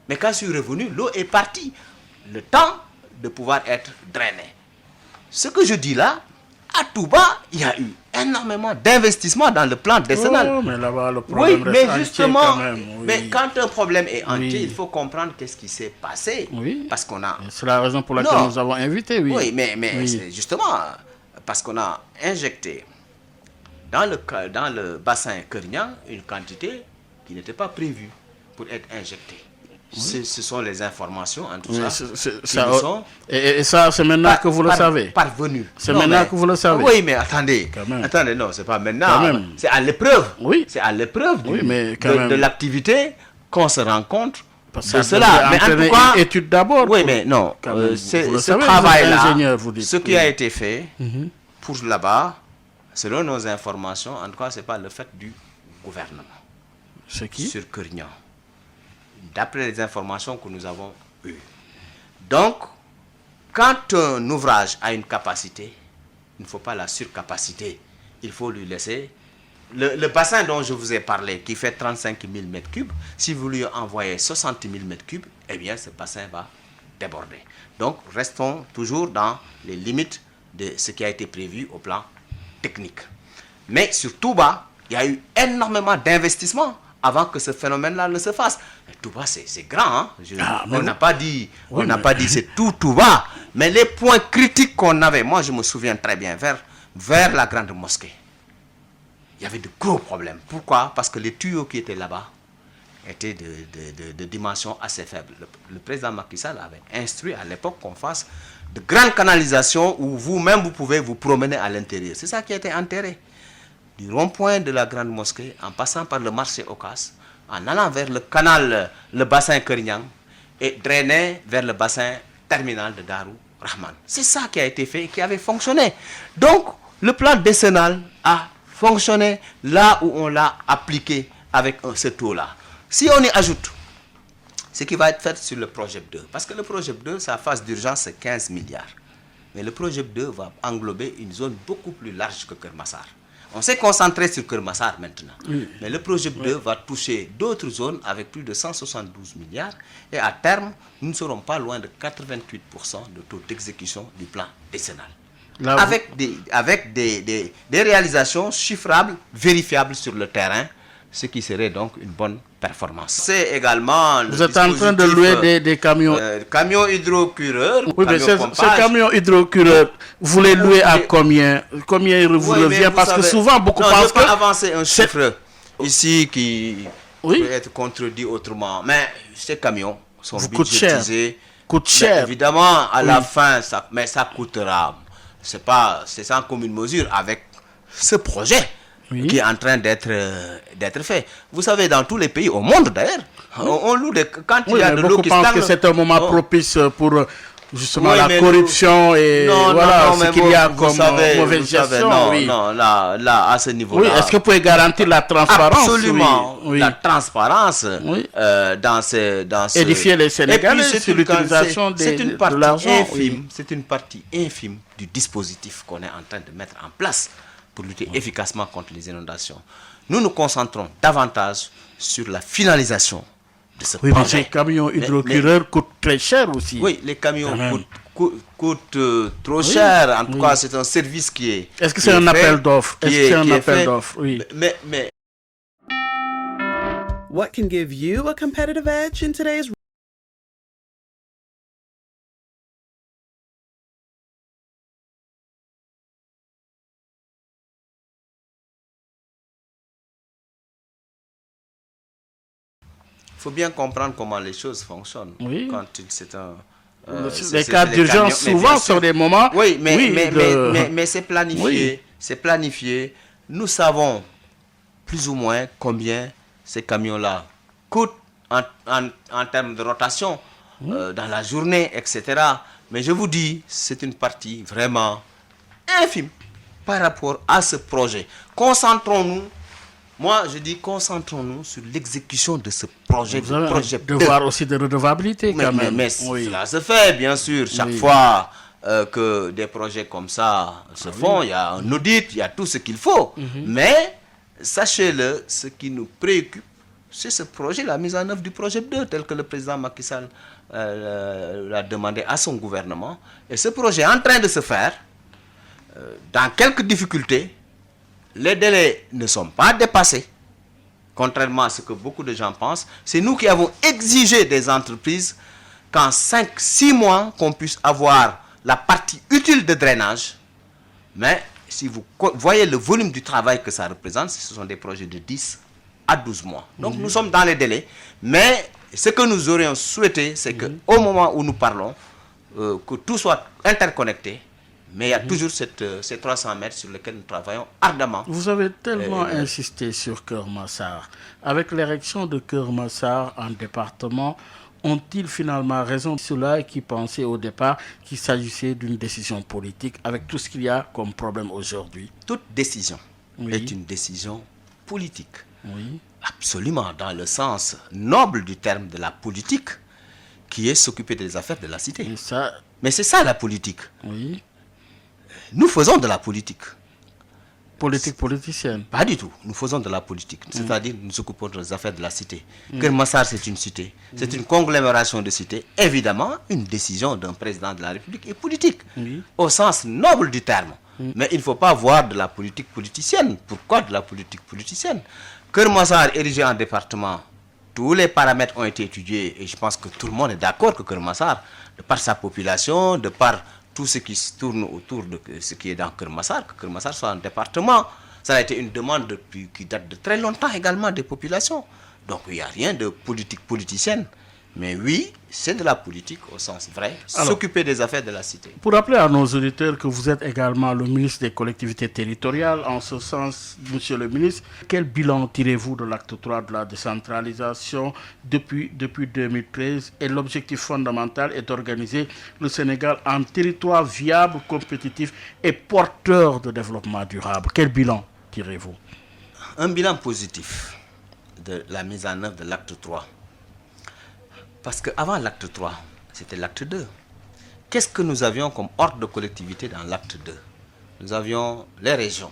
mais quand je suis revenu, l'eau est partie. Le temps de pouvoir être drainé. Ce que je dis là, à Touba, il y a eu énormément d'investissements dans le plan décennal. Oh, mais là-bas, le problème Oui, reste mais entier justement, quand même. Oui. mais quand un problème est entier, Oui. il faut comprendre qu'est-ce qui s'est passé. Oui. Parce qu'on a... C'est la raison pour laquelle Non. nous avons invité, oui. Oui, mais Oui. c'est justement parce qu'on a injecté dans le bassin Kerniang une quantité qui n'était pas prévue pour être injectée. Ce sont les informations, en tout Oui, cas, ça, qui nous sont et ça, c'est maintenant que vous le savez. parvenus. C'est Non, maintenant mais- que vous le savez. Oui, mais attendez. Quand même. Attendez, non, c'est pas Quand maintenant. même. C'est à l'épreuve. Oui. C'est à l'épreuve Oui, mais quand même. de l'activité qu'on se rend compte Parce de que cela. ça Mais en devrait tout cas, entraîner une étude d'abord. oui, pour- mais non. quand même, Ce vous le savez, vous êtes travail-là, ingénieur, vous dites. ce qui Oui. a été fait pour là-bas, selon nos informations, en tout cas, c'est pas le fait du gouvernement C'est qui? sur Kerniang, d'après les informations que nous avons eues. Donc, quand un ouvrage a une capacité, il ne faut pas la surcapacité. Il faut lui laisser... Le bassin dont je vous ai parlé, qui fait 35 000 m3, si vous lui envoyez 60 000 m3, eh bien, ce bassin va déborder. Donc, restons toujours dans les limites de ce qui a été prévu au plan technique. Mais sur Touba, il y a eu énormément d'investissements avant que ce phénomène-là ne se fasse. Mais Touba, c'est grand. Hein? mais On vous- n'a pas dit, Oui, on n'a mais- pas dit c'est tout Touba. Mais les points critiques qu'on avait, moi je me souviens très bien, vers la grande mosquée, il y avait de gros problèmes. Pourquoi? Parce que les tuyaux qui étaient là-bas étaient de dimension assez faible. Le président Macky Sall avait instruit à l'époque qu'on fasse de grandes canalisations où vous-même vous pouvez vous promener à l'intérieur. C'est ça qui a été enterré. Du rond-point de la grande mosquée, en passant par le marché Ocas, en allant vers le canal, le bassin Kerniang, et drainer vers le bassin terminal de Darou Rahman. C'est ça qui a été fait et qui avait fonctionné. Donc, le plan décennal a fonctionné là où on l'a appliqué avec ce taux-là. Si on y ajoute ce qui va être fait sur le projet 2, parce que le projet 2, sa phase d'urgence, c'est 15 milliards. Mais le projet 2 va englober une zone beaucoup plus large que Kermassar. On s'est concentré sur Kermassar maintenant. Mais le projet 2 va toucher d'autres zones avec plus de 172 milliards. Et à terme, nous ne serons pas loin de 88% de taux d'exécution du plan décennal. Là, Avec des réalisations chiffrables, vérifiables sur le terrain, ce qui serait donc une bonne performance. C'est également le vous êtes en train de louer des camions. camions hydrocureurs. Oui, mais camions ce pompage. camion hydrocureur, vous les louez à combien? Combien il vous Oui, mais revient? vous Parce que savez- souvent, beaucoup non, je pensent peux que... avancer un chiffre ici qui Oui. peut être contredit autrement. Mais ces camions sont Vous coûtent cher. budgétisés. Coûte Mais cher. évidemment, à la Oui. fin, ça coûtera. C'est sans commune mesure avec ce projet. Oui. qui est en train d'être fait. Vous savez, dans tous les pays au monde d'ailleurs, on loue quand il Oui, y a mais de l'eau beaucoup qui pensent stagne. que c'est un moment on- propice pour justement Oui, la mais corruption et Non, voilà non, ce mais qu'il y a vous comme savez, mauvaise vous savez, gestion. non, oui. non, là, à ce niveau-là. Oui, est-ce que vous pouvez garantir la transparence? Absolument, Oui. la transparence Oui. dans ce... Édifier les Sénégalais Et puis, sur l'utilisation c'est une partie de l'argent. infime, Oui. c'est une partie infime du dispositif qu'on est en train de mettre en place pour lutter efficacement contre les inondations. Nous nous concentrons davantage sur la finalisation de ce Oui, mais projet. ces camions hydrocureurs coûtent très cher aussi. Oui, les camions Quand même. coûtent trop cher. En tout oui. cas, c'est un service qui est... Est-ce que qui c'est est un fait, appel d'offres? qui Est-ce est- que c'est un qui est appel fait. d'offres? Oui. Mais What can give you a competitive edge in today's il faut bien comprendre comment les choses fonctionnent. Oui. Quand c'est un... Les cas d'urgence, souvent, sont des moments... Oui, mais de- c'est planifié. Oui. C'est planifié. Nous savons plus ou moins combien ces camions-là coûtent en termes de rotation dans la journée, etc. Mais je vous dis, c'est une partie vraiment infime par rapport à ce projet. Concentrons-nous. Moi, je dis concentrons-nous sur l'exécution de ce projet. Vous avez projet un devoir aussi de redevabilité quand même. mais Oui. cela se fait, bien sûr. Chaque Oui. fois que des projets comme ça se font, il y a un audit, il y a tout ce qu'il faut. Mais, sachez-le, ce qui nous préoccupe, c'est ce projet, la mise en œuvre du projet 2, tel que le président Macky Sall l'a demandé à son gouvernement. Et ce projet est en train de se faire, dans quelques difficultés. Les délais ne sont pas dépassés, contrairement à ce que beaucoup de gens pensent. C'est nous qui avons exigé des entreprises qu'en 5-6 mois, qu'on puisse avoir la partie utile de drainage. Mais si vous voyez le volume du travail que ça représente, ce sont des projets de 10 à 12 mois. Donc nous sommes dans les délais. Mais ce que nous aurions souhaité, c'est qu'au moment où nous parlons, que tout soit interconnecté. Mais il y a toujours ces 300 mètres sur lesquels nous travaillons ardemment. Vous avez tellement insisté sur Keur Massar. Avec l'érection de Keur Massar en département, ont-ils finalement raison ceux-là qui pensaient au départ qu'il s'agissait d'une décision politique avec tout ce qu'il y a comme problème aujourd'hui? Toute décision Oui. est une décision politique. Oui. Absolument, dans le sens noble du terme de la politique, qui est s'occuper des affaires de la cité. Et ça, Mais c'est ça la politique. oui. Nous faisons de la politique. Politique politicienne. Pas du tout. Nous faisons de la politique. C'est-à-dire nous nous occupons des affaires de la cité. Keur Massar, c'est une cité. C'est une conglomération de cités. Évidemment, une décision d'un président de la République est politique. Oui. Au sens noble du terme. Mais il ne faut pas voir de la politique politicienne. Pourquoi de la politique politicienne? Keur Massar, érigé en département, tous les paramètres ont été étudiés. Et je pense que tout le monde est d'accord que Keur Massar, de par sa population, de par tout ce qui se tourne autour de ce qui est dans Keur Massar, que Keur Massar soit un département. Ça a été une demande qui date de très longtemps également des populations. Donc il n'y a rien de politique politicienne. Mais oui, c'est de la politique au sens vrai, Alors, s'occuper des affaires de la cité. pour rappeler à nos auditeurs que vous êtes également le ministre des collectivités territoriales, en ce sens, monsieur le ministre, quel bilan tirez-vous de l'acte 3 de la décentralisation depuis 2013? Et l'objectif fondamental est d'organiser le Sénégal en territoire viable, compétitif et porteur de développement durable. Quel bilan tirez-vous? Un bilan positif de la mise en œuvre de l'acte 3. Parce qu'avant l'acte 3, c'était l'acte 2. Qu'est-ce que nous avions comme ordre de collectivité dans l'acte 2? Nous avions les régions.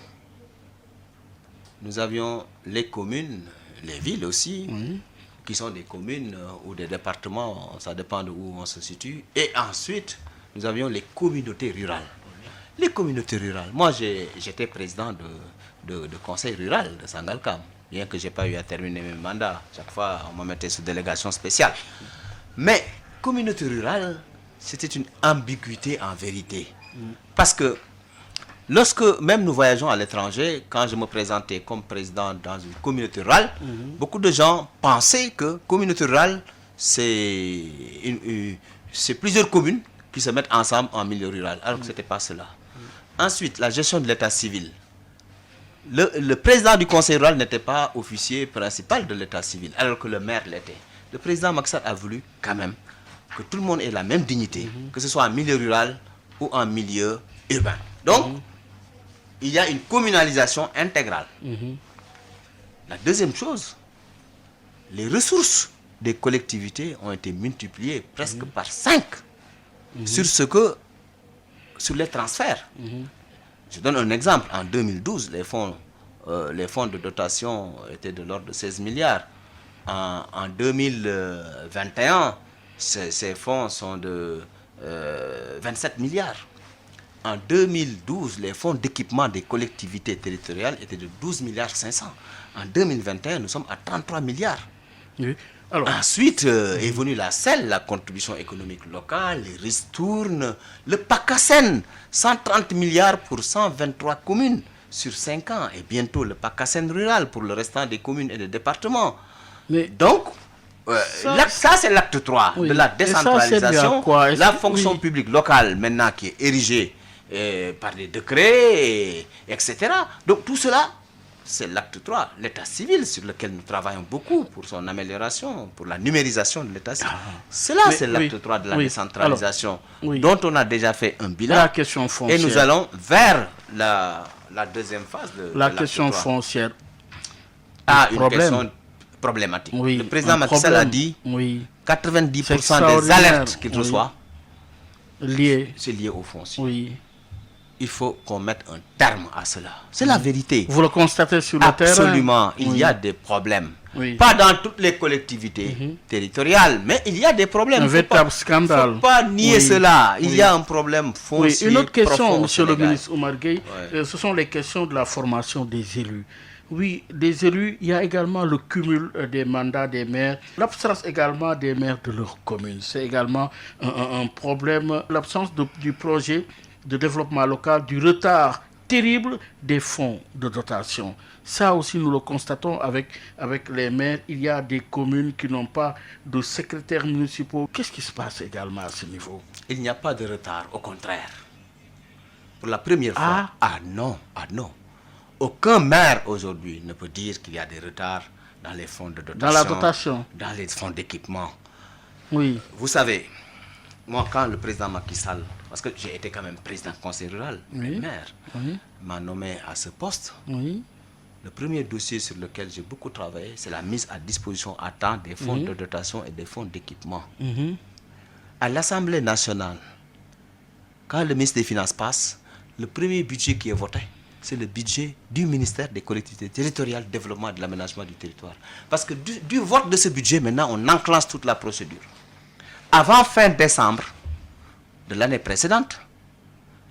Nous avions les communes, les villes aussi, qui sont des communes ou des départements, ça dépend de où on se situe. Et ensuite, nous avions les communautés rurales. Les communautés rurales. Moi, j'étais président de conseil rural de Sangalkam, bien que je n'ai pas eu à terminer mes mandats. Chaque fois, on me mettait sous délégation spéciale. Mais communauté rurale, c'était une ambiguïté en vérité. Parce que lorsque même nous voyageons à l'étranger, quand je me présentais comme président dans une communauté rurale, beaucoup de gens pensaient que communauté rurale, c'est plusieurs communes qui se mettent ensemble en milieu rural, alors que ce n'était pas cela. Ensuite, la gestion de l'état civil. le président du conseil rural n'était pas officier principal de l'état civil, alors que le maire l'était. Le président Macky Sall a voulu quand même que tout le monde ait la même dignité, que ce soit en milieu rural ou en milieu urbain. Donc, il y a une communalisation intégrale. La deuxième chose, les ressources des collectivités ont été multipliées presque par 5 sur les transferts. Je donne un exemple. En 2012, les fonds de dotation étaient de l'ordre de 16 milliards. En 2021, ces fonds sont de 27 milliards. En 2012, les fonds d'équipement des collectivités territoriales étaient de 12 milliards 500. En 2021, nous sommes à 33 milliards. Oui. Alors, ensuite est venue la CEL, la contribution économique locale, les ristournes, le PACASEN, 130 milliards pour 123 communes sur 5 ans. Et bientôt le PACASEN rural pour le restant des communes et des départements. mais Donc, ça c'est l'acte 3 Oui. de la Et ça, c'est dû à décentralisation. quoi? Est-ce La que- fonction oui. publique locale maintenant qui est érigée par des décrets, etc. Donc tout cela, c'est l'acte 3, l'état civil sur lequel nous travaillons beaucoup pour son amélioration, pour la numérisation de l'état civil. Cela, Mais c'est l'acte 3 de la oui. décentralisation, Alors, oui. dont on a déjà fait un bilan. la question Et foncière. nous allons vers la deuxième phase de La l'acte question 3. foncière. Ah, une problème. question problématique. Oui, Le président un Macky Sall a problème. dit Oui. 90% des extraordinaire. alertes qu'il Oui. reçoit, Lié. c'est lié au foncier. Oui. Il faut qu'on mette un terme à cela. C'est la vérité. Vous le constatez sur le terrain? Absolument, il Oui. y a des problèmes. Oui. Pas dans toutes les collectivités territoriales, mais il y a des problèmes. Un véritable scandale. Il ne faut pas nier Oui. cela. Il Oui. y a un problème Oui, foncier une autre question, profond au monsieur le Sénégal. ministre Oumar Gueye, Ouais. ce sont les questions de la formation des élus. Oui, des élus, il y a également le cumul des mandats des maires, l'absence également des maires de leur commune. C'est également un problème, l'absence du projet de développement local, du retard terrible des fonds de dotation. Ça aussi, nous le constatons avec les maires. Il y a des communes qui n'ont pas de secrétaires municipaux. Qu'est-ce qui se passe également à ce niveau? Il n'y a pas de retard, au contraire. Pour la première fois. Ah non. Aucun maire aujourd'hui ne peut dire qu'il y a des retards dans les fonds de dotation. Dans la dotation. Dans les fonds d'équipement. Oui. Vous savez, moi quand le président Macky Sall, parce que j'ai été quand même président conseil rural, Oui. maire, m'a nommé à ce poste, Oui. le premier dossier sur lequel j'ai beaucoup travaillé, c'est la mise à disposition à temps des fonds de dotation et des fonds d'équipement. À l'Assemblée nationale, quand le ministre des Finances passe, le premier budget qui est voté, c'est le budget du ministère des collectivités territoriales, développement et de l'aménagement du territoire. Parce que du vote de ce budget, maintenant, on enclenche toute la procédure. Avant fin décembre de l'année précédente,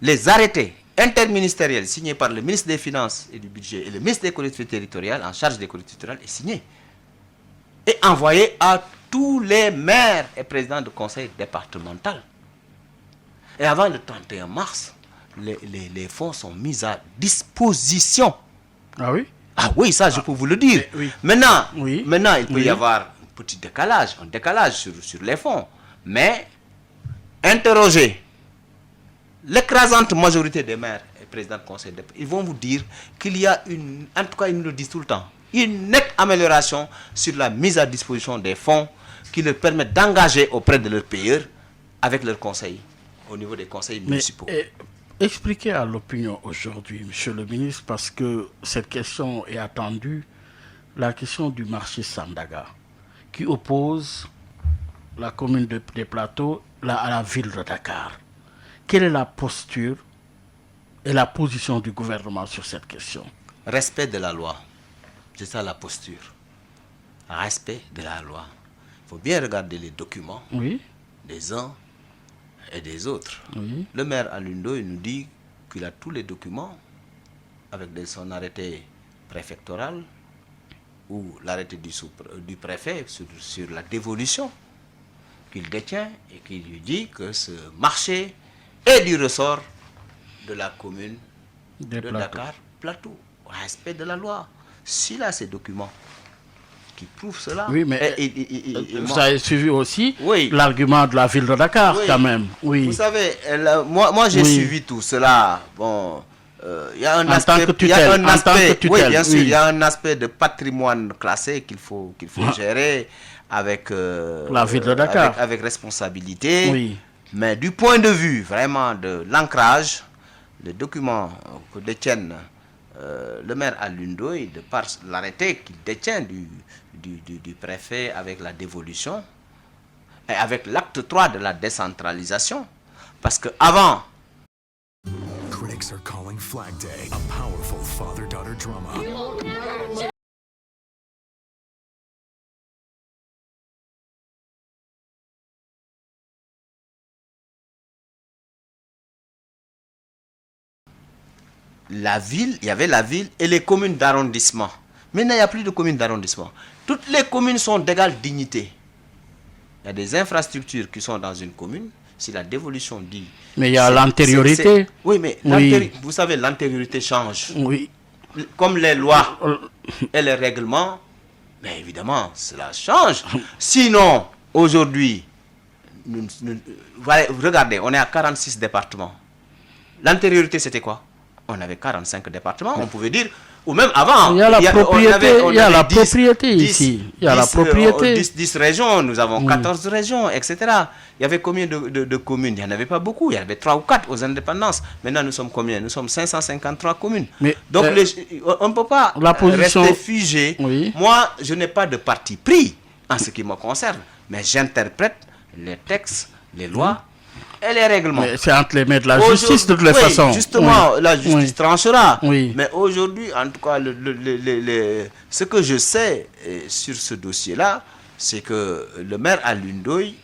les arrêtés interministériels signés par le ministre des Finances et du Budget et le ministre des collectivités territoriales en charge des collectivités territoriales est signé et envoyé à tous les maires et présidents de conseil départemental. Et avant le 31 mars, les fonds sont mis à disposition. Ah oui? Ah oui, ça je peux vous le dire. oui. Maintenant, Oui. maintenant, il peut Oui. y avoir un petit décalage, sur les fonds. Mais interrogez l'écrasante majorité des maires et présidents de conseil, ils vont vous dire qu'il y a en tout cas ils nous le disent tout le temps, une nette amélioration sur la mise à disposition des fonds qui leur permettent d'engager auprès de leurs payeurs avec leurs conseils, au niveau des conseils municipaux. Expliquez à l'opinion aujourd'hui, monsieur le ministre, parce que cette question est attendue, la question du marché Sandaga, qui oppose la commune des Plateaux à la ville de Dakar. Quelle est la posture et la position du gouvernement sur cette question? Respect de la loi, c'est ça la posture. Respect de la loi. Il faut bien regarder les documents des uns et des autres. Oui. Le maire Alundo, il nous dit qu'il a tous les documents avec son arrêté préfectoral ou l'arrêté du préfet sur la dévolution qu'il détient et qui lui dit que ce marché est du ressort de la commune de Dakar Plateau. Respect de la loi. S'il a ces documents qui prouvent cela. Oui, mais vous avez suivi aussi Oui. l'argument de la ville de Dakar, Oui. quand même. Oui. Vous savez, moi j'ai suivi tout cela. Bon, il y a un En tant aspect, que il y a tutelle, un en tant aspect, que tutelle, oui, bien sûr, oui. il y a un aspect de patrimoine classé qu'il faut gérer avec La ville de Dakar. avec responsabilité. Oui. Mais du point de vue vraiment de l'ancrage, les documents que détiennent le maire Alioune Ndoye, de par l'arrêté qu'il détient du préfet avec la dévolution et avec l'acte 3 de la décentralisation, parce que avant. Critics are calling Flag Day a powerful father-daughter drama. La ville, il y avait la ville et les communes d'arrondissement. Maintenant, il n'y a plus de communes d'arrondissement. Toutes les communes sont d'égale dignité. Il y a des infrastructures qui sont dans une commune. Si la dévolution dit... Mais il y a l'antériorité. Oui, mais Oui. vous savez, l'antériorité change. Oui. Comme les lois et les règlements, mais évidemment, cela change. Sinon, aujourd'hui, regardez, on est à 46 départements. L'antériorité, c'était quoi? On avait 45 départements, on pouvait dire, ou même avant. Il y a la propriété, il y a la propriété 10, ici. Il y a la propriété. 10 régions, nous avons 14 régions, etc. Il y avait combien de communes? Il n'y en avait pas beaucoup, il y en avait 3 ou 4 aux indépendances. Maintenant, nous sommes combien? Nous sommes 553 communes. Mais, donc, on ne peut pas rester figé. Oui. Moi, je n'ai pas de parti pris en ce qui me concerne, mais j'interprète les textes, les lois et les règlements. Mais c'est entre les mains de la justice de toutes les façons. Justement, la justice tranchera. Oui. Mais aujourd'hui, en tout cas, ce que je sais sur ce dossier-là, c'est que le maire Alioune Ndoye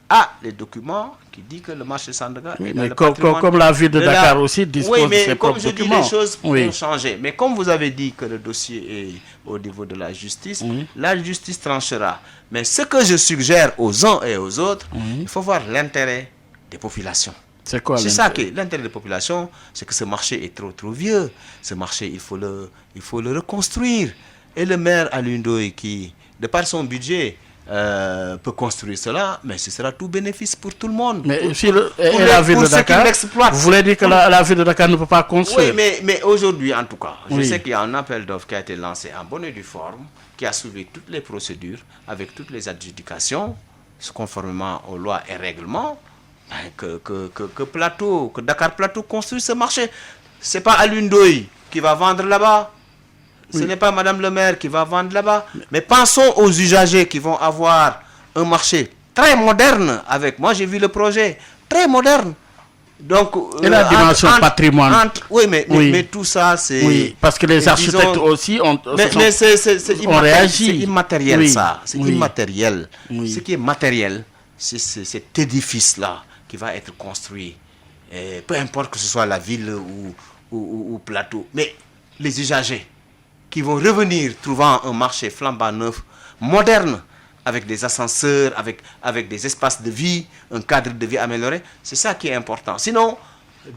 a les documents qui disent que le marché Sandaga est dans le patrimoine comme la ville de Dakar aussi dispose de ses propres documents. Oui, mais comme je dis, les choses vont changer. Mais comme vous avez dit que le dossier est au niveau de la justice, la justice tranchera. Mais ce que je suggère aux uns et aux autres, il faut voir l'intérêt des populations. C'est quoi ça qui est l'intérêt des populations, c'est que ce marché est trop vieux. Ce marché, il faut le reconstruire. Et le maire Alioune Ndoye qui, de par son budget, peut construire cela, mais ce sera tout bénéfice pour tout le monde. Mais si la ville de Dakar, vous voulez dire que la ville de Dakar ne peut pas construire? Oui, mais aujourd'hui, en tout cas, je sais qu'il y a un appel d'offres qui a été lancé en bonne et due forme, qui a soulevé toutes les procédures, avec toutes les adjudications, conformément aux lois et règlements, que Dakar Plateau construit ce marché. Ce n'est pas Alioune Ndoye qui va vendre là-bas. Ce n'est pas Madame le maire qui va vendre là-bas. Mais pensons aux usagers qui vont avoir un marché très moderne avec. Moi, j'ai vu le projet très moderne. Donc, et la dimension patrimoine. Mais tout ça, c'est... Oui, parce que les architectes aussi ont réagi. C'est immatériel, ça. C'est immatériel. Oui. Ce qui est matériel, c'est cet édifice-là qui va être construit. Et peu importe que ce soit la ville ou plateau. Mais les usagers qui vont revenir trouvant un marché flambant neuf, moderne, avec des ascenseurs, avec des espaces de vie, un cadre de vie amélioré, c'est ça qui est important. Sinon,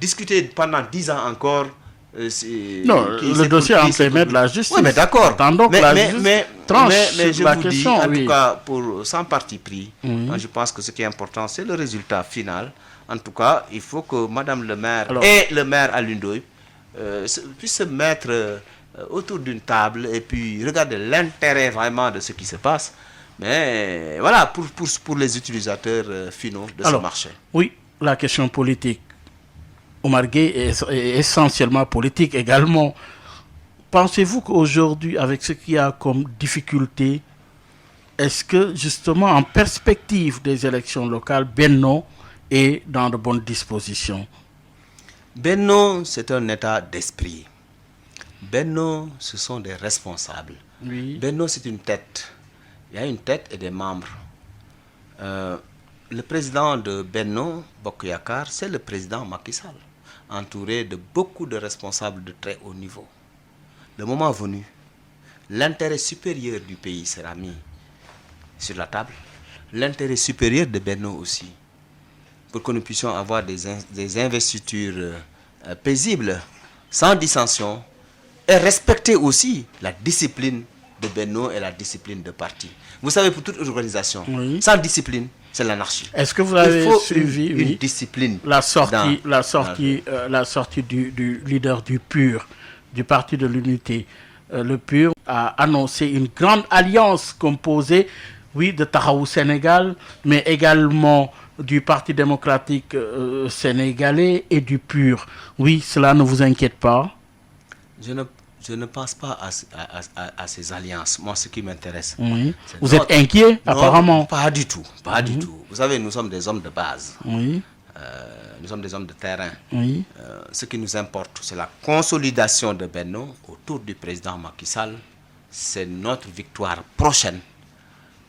discuter pendant 10 ans encore... le dossier entre les mains de la justice. Oui, mais d'accord. Attendons que la justice tranche je la vous question. dis, en tout cas, sans parti pris, je pense que ce qui est important, c'est le résultat final. En tout cas, il faut que Madame le maire et le maire Alioune Ndoye puissent se mettre autour d'une table et puis regarder l'intérêt vraiment de ce qui se passe. Mais voilà, pour les utilisateurs finaux de ce marché. Oui, la question politique. Omar Gueye est essentiellement politique également. Pensez-vous qu'aujourd'hui, avec ce qu'il y a comme difficulté, est-ce que justement en perspective des élections locales, Benno est dans de bonnes dispositions? Benno, c'est un état d'esprit. Benno, ce sont des responsables. Oui. Benno, c'est une tête. Il y a une tête et des membres. Le président de Benno, Bokk Yakaar, c'est le président Macky Sall, entouré de beaucoup de responsables de très haut niveau. Le moment venu, l'intérêt supérieur du pays sera mis sur la table. L'intérêt supérieur de Benno aussi, pour que nous puissions avoir des investitures paisibles, sans dissension, et respecter aussi la discipline de Benno est la discipline de parti. Vous savez, pour toute organisation, Oui. sans discipline, c'est l'anarchie. Est-ce que vous avez Il faut suivi une discipline la sortie dans- du leader du PUR, du Parti de l'Unité? Le PUR a annoncé une grande alliance composée, oui, de Tahaou Sénégal, mais également du Parti démocratique sénégalais et du PUR. Oui, cela ne vous inquiète pas? Je ne pense pas à ces alliances. Moi, ce qui m'intéresse... Oui. c'est Vous êtes inquiet, Non, apparemment? Pas du tout, pas du tout. Vous savez, nous sommes des hommes de base. Oui. Nous sommes des hommes de terrain. Oui. Ce qui nous importe, c'est la consolidation de Benno autour du président Macky Sall. C'est notre victoire prochaine,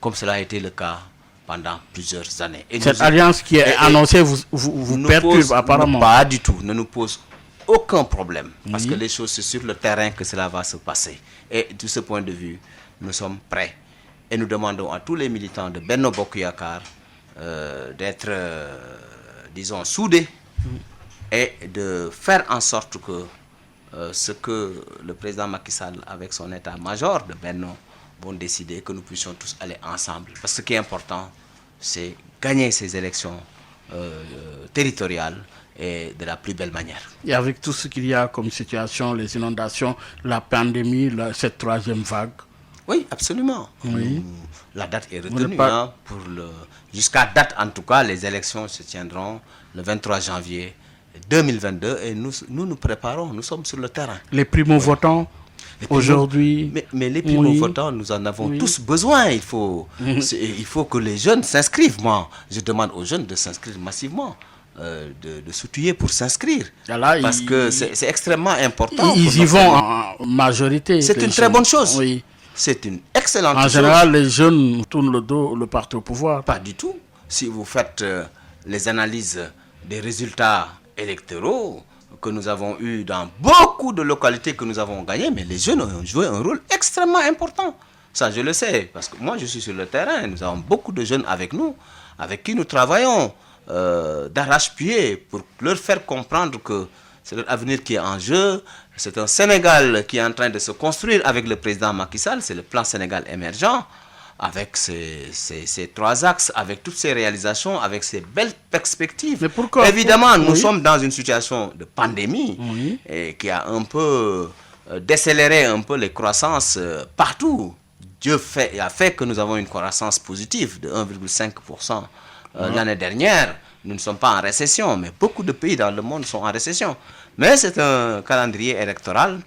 comme cela a été le cas pendant plusieurs années. Et Cette alliance qui est annoncée vous nous perturbe, pose- apparemment? Pas du tout, ne nous pose aucun problème. Parce Oui. que les choses, c'est sur le terrain que cela va se passer. Et de ce point de vue, nous sommes prêts. Et nous demandons à tous les militants de Benno Bokk Yakaar d'être, disons, soudés et de faire en sorte que ce que le président Macky Sall, avec son état-major de Benno, vont décider, que nous puissions tous aller ensemble. Parce que ce qui est important, c'est gagner ces élections territoriales et de la plus belle manière. Et avec tout ce qu'il y a comme situation, les inondations, la pandémie, cette troisième vague? Oui, absolument. Oui. La date est n'êtes retenue. pas- Jusqu'à date, en tout cas, les élections se tiendront le 23 janvier 2022 et nous préparons, nous sommes sur le terrain. Les primo-votants, Les primo- aujourd'hui? Mais les primo-votants, nous en avons tous besoin. Il faut que les jeunes s'inscrivent. Moi, je demande aux jeunes de s'inscrire massivement, de s'outiller pour s'inscrire. Là, Parce que c'est extrêmement important. Ils pour y notre vont pays. en majorité. C'est les une très jeunes. bonne chose. Oui. C'est une excellente En chose. général, les jeunes tournent le dos, le parti au pouvoir. Pas du tout. Si vous faites les analyses des résultats électoraux que nous avons eus dans beaucoup de localités que nous avons gagnées, mais les jeunes ont joué un rôle extrêmement important. Ça, je le sais, parce que moi, je suis sur le terrain. Nous avons beaucoup de jeunes avec nous, avec qui nous travaillons d'arrache-pied pour leur faire comprendre que c'est leur avenir qui est en jeu. C'est un Sénégal qui est en train de se construire avec le président Macky Sall. C'est le plan Sénégal émergent, avec ces trois axes, avec toutes ces réalisations, avec ces belles perspectives. Mais pourquoi? Évidemment, nous Oui. sommes dans une situation de pandémie et qui a un peu décéléré un peu les croissances partout. Dieu a fait que nous avons une croissance positive de 1,5% l'année dernière. Nous ne sommes pas en récession, mais beaucoup de pays dans le monde sont en récession. Mais c'est un calendrier électoral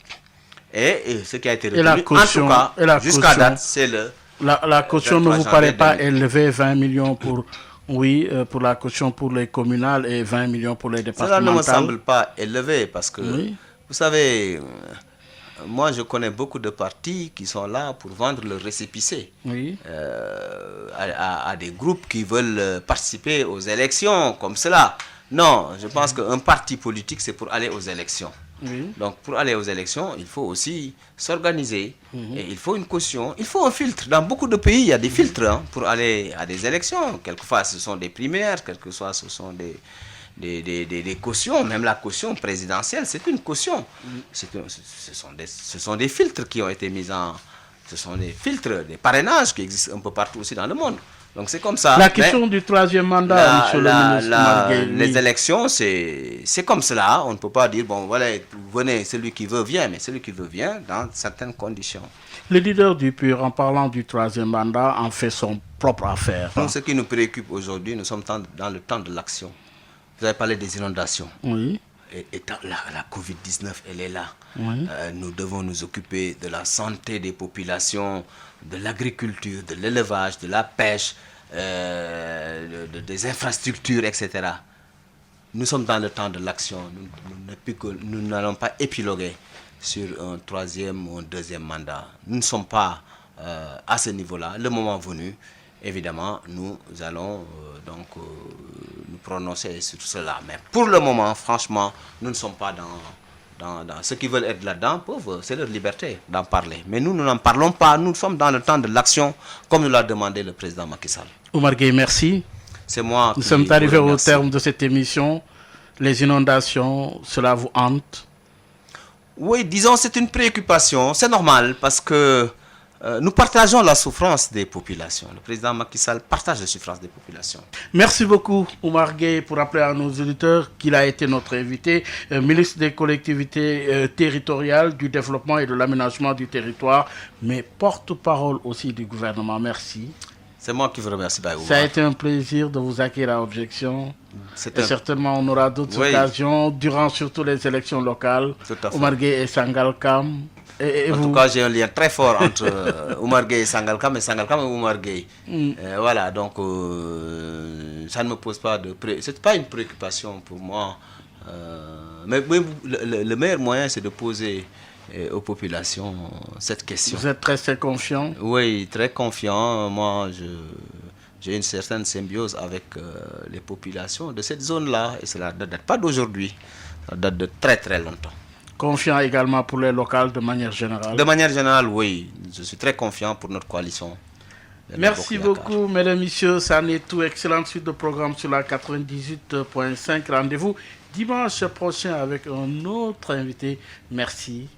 et ce qui a été retenu, la caution, en tout et la cas, jusqu'à caution. date, c'est le... La caution ne 23 vous paraît janvier pas 2000. élevée, 20 millions pour la caution pour les communales et 20 millions pour les Cela départementales? ne me semble pas élevé parce que, Oui. vous savez, moi je connais beaucoup de partis qui sont là pour vendre le récépissé Oui. à des groupes qui veulent participer aux élections comme cela. Non, je pense qu'un parti politique, c'est pour aller aux élections. Oui. Donc, pour aller aux élections, il faut aussi s'organiser. Et il faut une caution. Il faut un filtre. Dans beaucoup de pays, il y a des filtres pour aller à des élections. Quelquefois, ce sont des primaires. Quelquefois, ce sont des cautions. Même la caution présidentielle, c'est une caution. Ce sont des filtres qui ont été mis en... Ce sont des filtres, des parrainages qui existent un peu partout aussi dans le monde. Donc, c'est comme ça. La question du troisième mandat, monsieur le ministre Marguerite, les élections, c'est comme cela. On ne peut pas dire, bon, voilà, venez, celui qui veut vient, mais celui qui veut vient dans certaines conditions. Le leader du PUR, en parlant du troisième mandat, en fait son propre affaire. Donc, ce qui nous préoccupe aujourd'hui, nous sommes dans le temps de l'action. Vous avez parlé des inondations. Oui. Et la Covid-19, elle est là. Oui. Nous devons nous occuper de la santé des populations, de l'agriculture, de l'élevage, de la pêche, des infrastructures, etc. Nous sommes dans le temps de l'action. Nous n'allons pas épiloguer sur un troisième ou un deuxième mandat. Nous ne sommes pas à ce niveau-là. Le moment venu, évidemment, nous allons nous prononcer sur cela. Mais pour le moment, franchement, nous ne sommes pas dans ceux qui veulent être là-dedans, pauvres, c'est leur liberté d'en parler. Mais nous n'en parlons pas. Nous sommes dans le temps de l'action, comme nous l'a demandé le président Macky Sall. Oumar Gueye, merci. C'est moi Nous qui sommes vous arrivés au remercie. terme de cette émission. Les inondations, cela vous hante? Oui, disons, c'est une préoccupation. C'est normal parce que nous partageons la souffrance des populations. Le président Macky Sall partage la souffrance des populations. Merci beaucoup, Oumar Gueye, pour rappeler à nos auditeurs qu'il a été notre invité, ministre des collectivités territoriales, du développement et de l'aménagement du territoire, mais porte-parole aussi du gouvernement. Merci. C'est moi qui vous remercie, Baye Oumar. Ça a été un plaisir de vous accueillir à Objection. Et certainement, on aura d'autres Oui. occasions, durant surtout les élections locales. Tout à fait. Oumar Gueye et Sangalkam. Et En vous... tout cas, j'ai un lien très fort entre Oumar Gueye et Sangalkam et Oumar Gueye. Voilà, donc ça ne me pose pas de... C'est pas une préoccupation pour moi. Mais le meilleur moyen, c'est de poser aux populations cette question. Vous êtes très confiant? Oui, très confiant. Moi, j'ai une certaine symbiose avec les populations de cette zone-là. Et cela ne date pas d'aujourd'hui. Ça date de très très longtemps. Confiant également pour les locales de manière générale? De manière générale, oui. Je suis très confiant pour notre coalition. Merci beaucoup, mesdames et messieurs. Ça en est tout. Excellente suite de programme sur la 98.5. Rendez-vous dimanche prochain avec un autre invité. Merci.